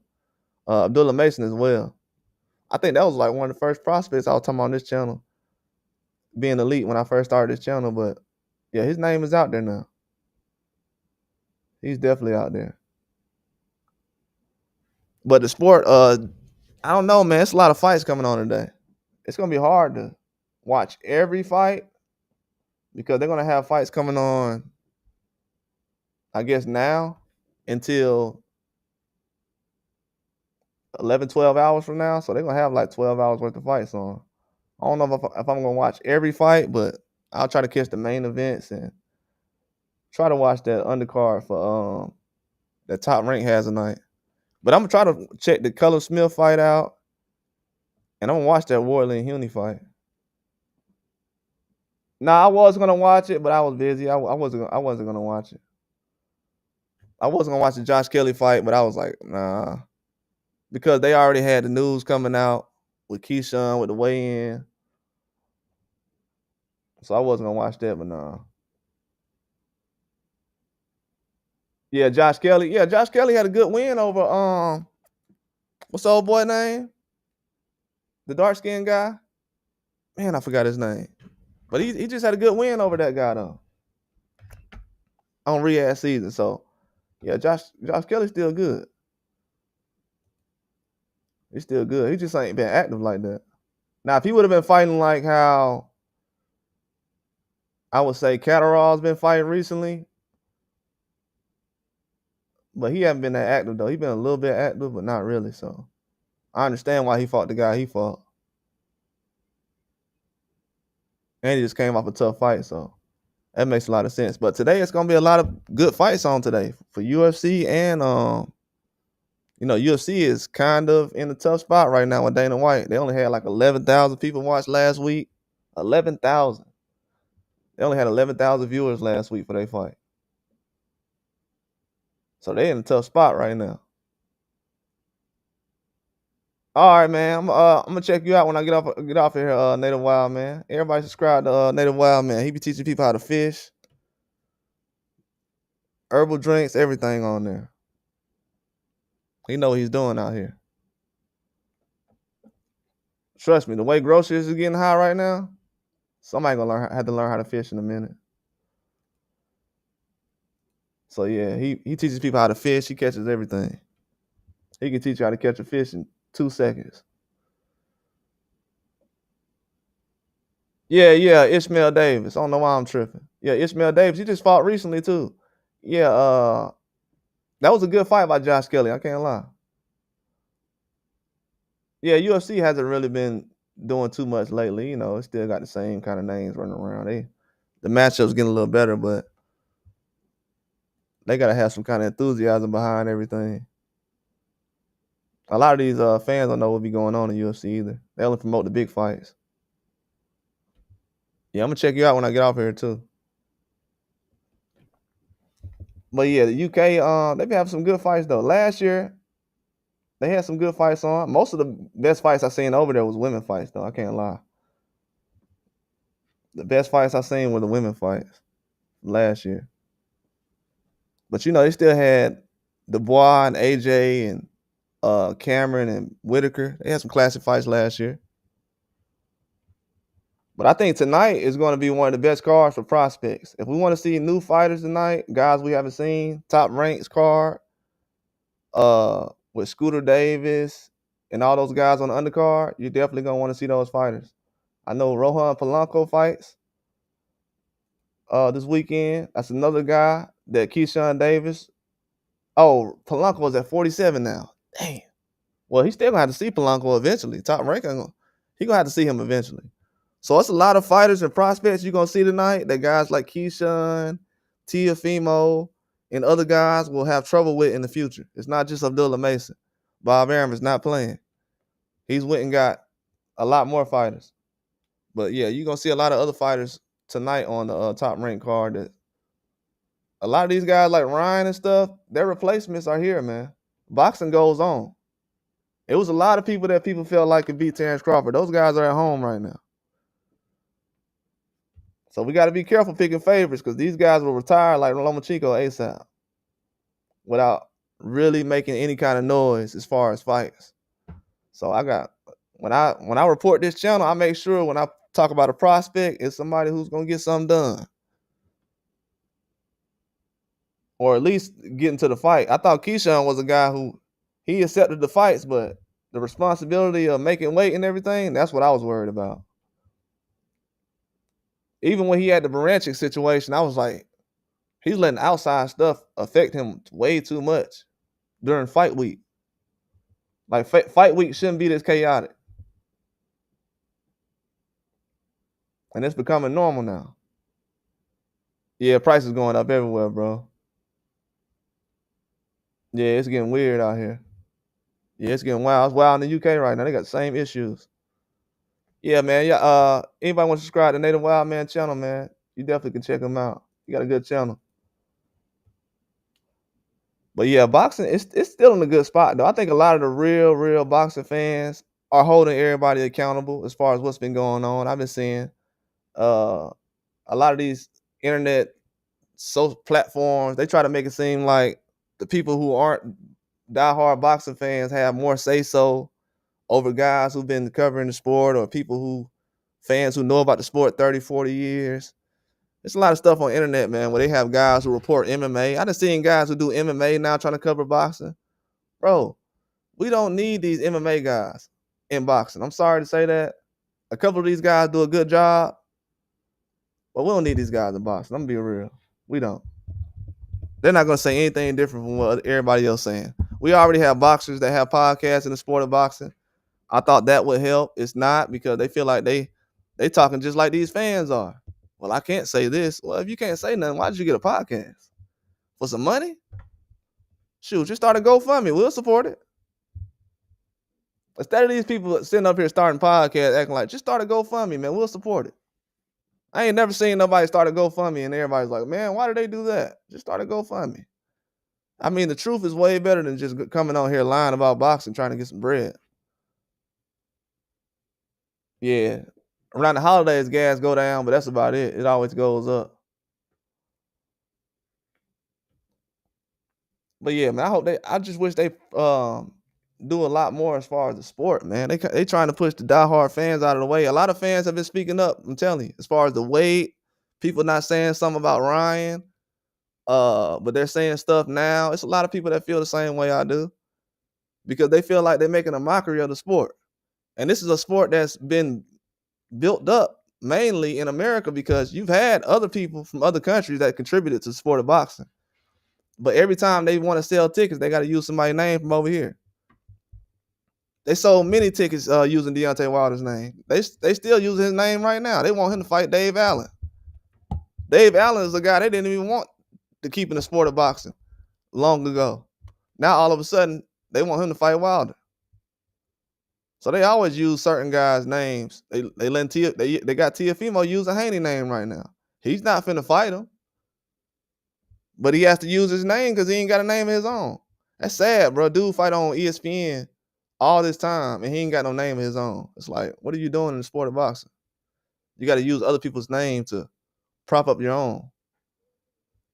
Abdullah Mason as well. I think that was like one of the first prospects I was talking about on this channel, being elite when I first started this channel. But yeah, his name is out there now. He's definitely out there. But the sport, I don't know, man. It's a lot of fights coming on today. It's gonna be hard to watch every fight because they're gonna have fights coming on, I guess now until 11, 12 hours from now. So they're gonna have like 12 hours worth of fights on. I don't know if I'm gonna watch every fight, but I'll try to catch the main events and try to watch that undercard for that Top Rank has tonight. But I'm gonna try to check the Color Smith fight out, and I'm gonna watch that Wardley and Huney fight. Nah, I was gonna watch it, but I was busy. I wasn't gonna watch it. I wasn't gonna watch the Josh Kelly fight, but I was like, nah, because they already had the news coming out with Keyshawn with the weigh-in, so I wasn't gonna watch that. But nah, yeah, Josh Kelly. Yeah, Josh Kelly had a good win over what's the old boy name? The dark skinned guy. Man, I forgot his name, but he just had a good win over that guy though on Riyadh season. So yeah, Josh Kelly's still good. He's still good. He just ain't been active like that. Now, if he would have been fighting like how I would say Catterall's been fighting recently, but he hasn't been that active though. He's been a little bit active, but not really. So I understand why he fought the guy he fought. And he just came off a tough fight, so that makes a lot of sense. But today it's gonna be a lot of good fights on today for UFC and UFC is kind of in a tough spot right now with Dana White. They only had like 11,000 people watch last week. 11,000. They only had 11,000 viewers last week for their fight. So they're in a tough spot right now. All right, man. I'm gonna check you out when I get off here, Native Wild Man. Everybody subscribe to Native Wild Man. He be teaching people how to fish, herbal drinks, everything on there. He know what he's doing out here. Trust me, the way groceries is getting high right now, somebody gonna have to learn how to fish in a minute. So yeah, he teaches people how to fish. He catches everything. He can teach you how to catch a fish in 2 seconds. Yeah, Ishmael Davis. I don't know why I'm tripping. Yeah, Ishmael Davis. He just fought recently too. Yeah, that was a good fight by Josh Kelly. I can't lie. Yeah, UFC hasn't really been doing too much lately. It still got the same kind of names running around. The matchup's getting a little better, but they gotta have some kind of enthusiasm behind everything. A lot of these fans don't know what be going on in UFC either. They only promote the big fights. Yeah, I'm gonna check you out when I get off here too. But yeah, the UK, they been having some good fights though. Last year, they had some good fights on. Most of the best fights I seen over there was women fights though. I can't lie. The best fights I seen were the women fights last year. But they still had Dubois and AJ and Cameron and Whitaker. They had some classic fights last year. But I think tonight is going to be one of the best cards for prospects. If we want to see new fighters tonight, guys we haven't seen, top ranks card, with Scooter Davis and all those guys on the undercard, you're definitely gonna want to see those fighters. I know Rohan Polanco fights this weekend. That's another guy that Keyshawn Davis. Oh, Polanco was at 47 now. Damn. Well, he's still gonna have to see Polanco eventually. Top rank, he gonna have to see him eventually. So it's a lot of fighters and prospects you're gonna see tonight that guys like Keyshawn, Teofimo, and other guys will have trouble with in the future. It's not just Abdullah Mason. Bob Arum is not playing. He's went and got A lot more fighters. But yeah, you're gonna see a lot of other fighters tonight on the top ranked card. That a lot of these guys like Ryan and stuff, their replacements are here, man. Boxing goes on. It was a lot of people that people felt like could beat Terrence Crawford. Those guys are at home right now. So we got to be careful picking favorites because these guys will retire like Lomachenko ASAP without really making any kind of noise as far as fights. So I got when I report this channel, I make sure when I talk about a prospect, it's somebody who's gonna get something done. Or at least get into the fight. I thought Keyshawn was a guy who he accepted the fights, but the responsibility of making weight and everything, that's what I was worried about. Even when he had the Baranchik situation, I was like, he's letting outside stuff affect him way too much during fight week. Like fight week shouldn't be this chaotic. And it's becoming normal now. Yeah, price is going up everywhere, bro. Yeah, it's getting weird out here. Yeah, it's getting wild. It's wild in the UK right now. They got the same issues. Yeah, man. Yeah. Anybody want to subscribe to Native Wild Man channel, man? You definitely can check him out. You got a good channel. But yeah, boxing it's still in a good spot though. I think a lot of the real boxing fans are holding everybody accountable as far as what's been going on. I've been seeing uh a lot of these internet social platforms, they try to make it seem like the people who aren't diehard boxing fans have more say so over guys who've been covering the sport or people who fans who know about the sport 30, 40 years. There's a lot of stuff on the internet, man, where they have guys who report MMA. I done seen guys who do MMA now trying to cover boxing. Bro, we don't need these MMA guys in boxing. I'm sorry to say that. A couple of these guys do a good job, but we don't need these guys in boxing. I'm gonna be real. We don't. They're not gonna say anything different from what everybody else saying. We already have boxers that have podcasts in the sport of boxing. I thought that would help. It's not because they feel like they talking just like these fans are. Well, I can't say this. Well, if you can't say nothing, why did you get a podcast? For some money? Shoot, just start a GoFundMe. We'll support it. Instead of these people sitting up here starting podcasts acting like, just start a GoFundMe, man. We'll support it. I ain't never seen nobody start a GoFundMe and everybody's like, man, why did they do that? Just start a GoFundMe. I mean, the truth is way better than just coming on here lying about boxing, trying to get some bread. Yeah. Around the holidays, gas go down, but that's about it. It always goes up. But yeah, man, I just wish they do a lot more as far as the sport, man. They trying to push the diehard fans out of the way. A lot of fans have been speaking up, I'm telling you, as far as the weight, people not saying something about Ryan. But they're saying stuff now. It's a lot of people that feel the same way I do because they feel like they're making a mockery of the sport. And this is a sport that's been built up mainly in America because you've had other people from other countries that contributed to the sport of boxing. But every time they want to sell tickets, they got to use somebody's name from over here. They sold many tickets using Deontay Wilder's name. They still use his name right now. They want him to fight Dave Allen. Dave Allen is a guy they didn't even want to keep in the sport of boxing long ago. Now all of a sudden they want him to fight Wilder. So they always use certain guys' names. They got Tiafimo use a Haney name right now. He's not finna fight him, but he has to use his name because he ain't got a name of his own. That's sad, bro. Dude fight on ESPN all this time and he ain't got no name of his own. It's like, what are you doing in the sport of boxing? You got to use other people's name to prop up your own.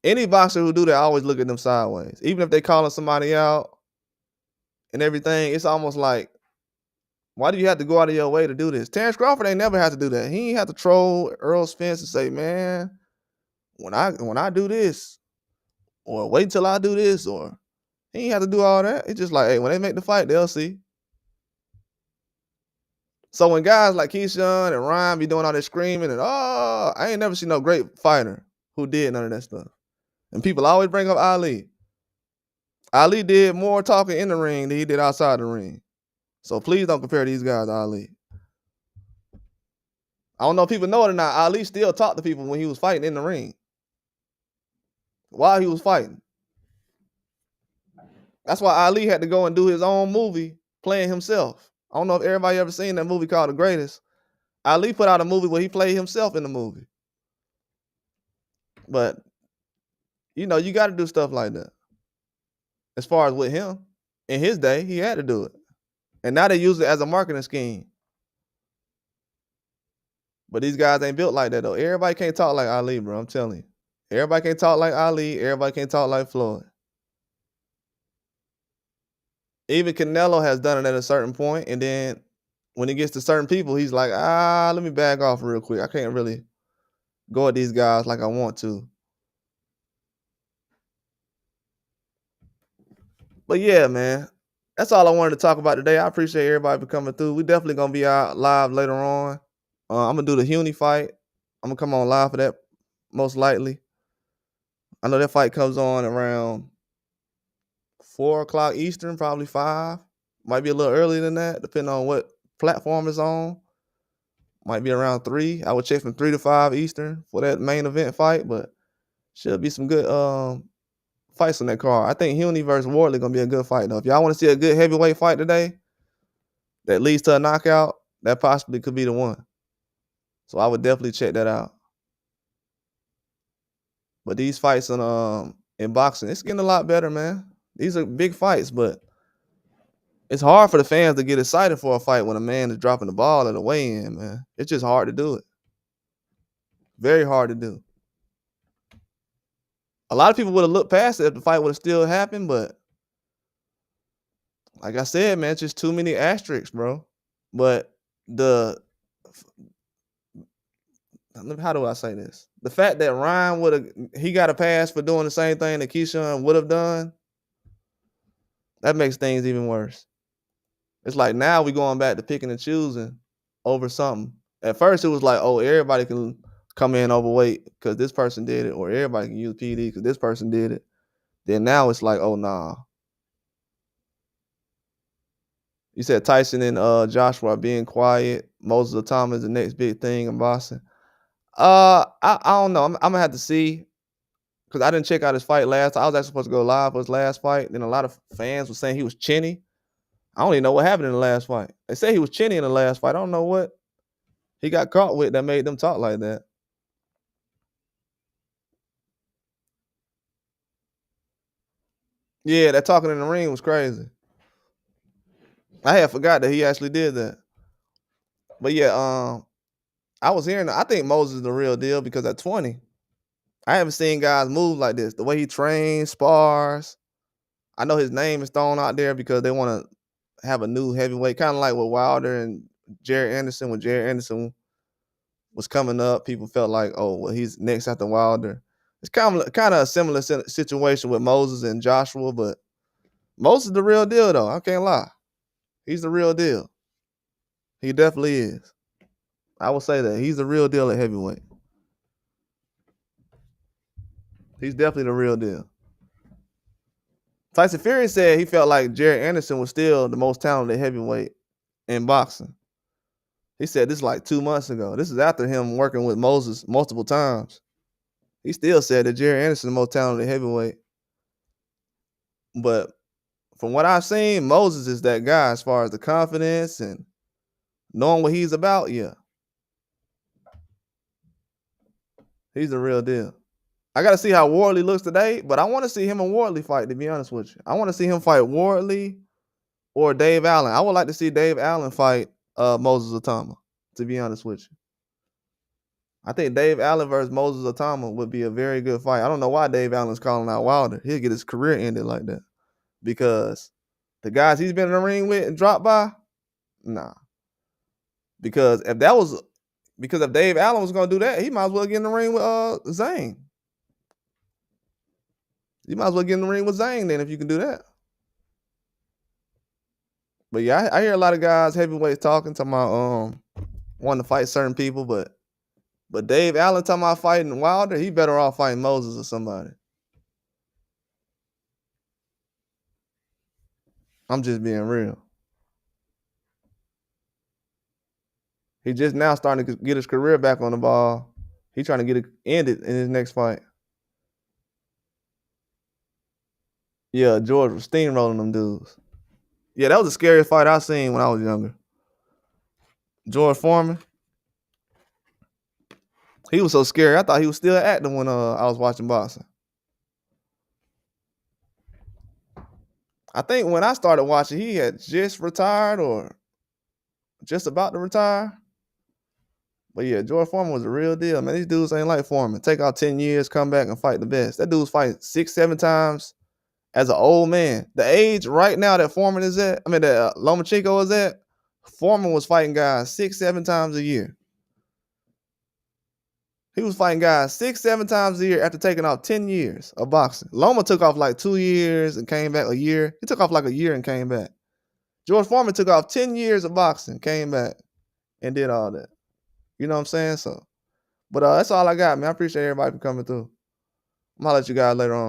Any boxer who do that, I always look at them sideways. Even if they calling somebody out and everything, it's almost like, why do you have to go out of your way to do this? Terrence Crawford ain't never had to do that. He ain't have to troll Earl Spence and say, man, when I do this, or wait until I do this, or he ain't have to do all that. It's just like, hey, when they make the fight, they'll see. So when guys like Keyshawn and Ryan be doing all this screaming and I ain't never seen no great fighter who did none of that stuff. And people always bring up Ali. Ali did more talking in the ring than he did outside the ring. So please don't compare these guys to Ali. I don't know if people know it or not. Ali still talked to people when he was fighting in the ring. While he was fighting. That's why Ali had to go and do his own movie playing himself. I don't know if everybody ever seen that movie called The Greatest. Ali put out a movie where he played himself in the movie. But you know, you got to do stuff like that. As far as with him, in his day, he had to do it, and now they use it as a marketing scheme. But these guys ain't built like that though. Everybody can't talk like Ali, bro. I'm telling you. Everybody can't talk like Ali. Everybody can't talk like Floyd. Even Canelo has done it at a certain point, and then when he gets to certain people, he's like, let me back off real quick. I can't really go at these guys like I want to. But yeah, man, that's all I wanted to talk about today. I appreciate everybody for coming through. We definitely gonna be out live later on. I'm gonna do the Huni fight. I'm gonna come on live for that most likely. I know that fight comes on around 4 o'clock Eastern, probably 5. Might be a little earlier than that, depending on what platform it's on. Might be around 3. I would check from 3 to 5 Eastern for that main event fight, but should be some good fights on that card. I think Huni versus Wardley gonna be a good fight though. If y'all want to see a good heavyweight fight today that leads to a knockout, that possibly could be the one. So I would definitely check that out. But these fights in boxing, it's getting a lot better, man. These are big fights, but it's hard for the fans to get excited for a fight when a man is dropping the ball at a weigh-in, man. It's just hard to do it. Very hard to do. A lot of people would have looked past it if the fight would have still happened, but like I said, man, it's just too many asterisks, bro. But how do I say this? The fact that Ryan he got a pass for doing the same thing that Keyshawn would have done, that makes things even worse. It's like now we going back to picking and choosing over something. At first it was like, oh, everybody can come in overweight because this person did it, or everybody can use PD because this person did it. Then now it's like, oh, nah. You said Tyson and Joshua are being quiet. Moses Atama is the next big thing in boxing. I don't know. I'm gonna have to see because I didn't check out his fight last. I was actually supposed to go live for his last fight. Then a lot of fans were saying he was chinny. I don't even know what happened in the last fight. They say he was chinny in the last fight. I don't know what he got caught with that made them talk like that. Yeah, that talking in the ring was crazy. I had forgot that he actually did that. But yeah, I was hearing. I think Moses is the real deal because at 20, I haven't seen guys move like this. The way he trains, spars. I know his name is thrown out there because they want to have a new heavyweight, kind of like with Wilder and Jared Anderson. When Jared Anderson was coming up, people felt like, oh, well, he's next after Wilder. It's kind of a similar situation with Moses and Joshua, but Moses is the real deal, though. I can't lie. He's the real deal. He definitely is. I will say that. He's the real deal at heavyweight. He's definitely the real deal. Tyson Fury said he felt like Jared Anderson was still the most talented heavyweight in boxing. He said this like 2 months ago. This is after him working with Moses multiple times. He still said that Jared Anderson is the most talented heavyweight. But from what I've seen, Moses is that guy as far as the confidence and knowing what he's about. Yeah. He's the real deal. I got to see how Wardley looks today, but I want to see him and Wardley fight, to be honest with you. I want to see him fight Wardley or Dave Allen. I would like to see Dave Allen fight Moses Atama, to be honest with you. I think Dave Allen versus Moses Atama would be a very good fight. I don't know why Dave Allen's calling out Wilder. He'll get his career ended like that because the guys he's been in the ring with and dropped by, nah. Because if Dave Allen was going to do that, he might as well get in the ring with Zane. You might as well get in the ring with Zane then if you can do that. But yeah, I hear a lot of guys, heavyweights talking about wanting to fight certain people, but Dave Allen talking about fighting Wilder, he better off fighting Moses or somebody. I'm just being real. He just now starting to get his career back on the ball. He trying to get it ended in his next fight. Yeah, George was steamrolling them dudes. Yeah, that was the scariest fight I seen when I was younger. George Foreman. He was so scary. I thought he was still acting when I was watching boxing. I think when I started watching, he had just retired or just about to retire. But yeah, George Foreman was a real deal, man. These dudes ain't like Foreman. Take out 10 years, come back and fight the best. That dude's fighting 6, 7 times as an old man. The age right now that Foreman is at, that Lomachenko is at, Foreman was fighting guys 6, 7 times a year. He was fighting guys 6, 7 times a year after taking off 10 years of boxing. Loma took off like 2 years and came back a year. He took off like a year and came back. George Foreman took off 10 years of boxing, came back, and did all that. You know what I'm saying? So, but that's all I got, man. I appreciate everybody for coming through. I'm gonna let you guys later on.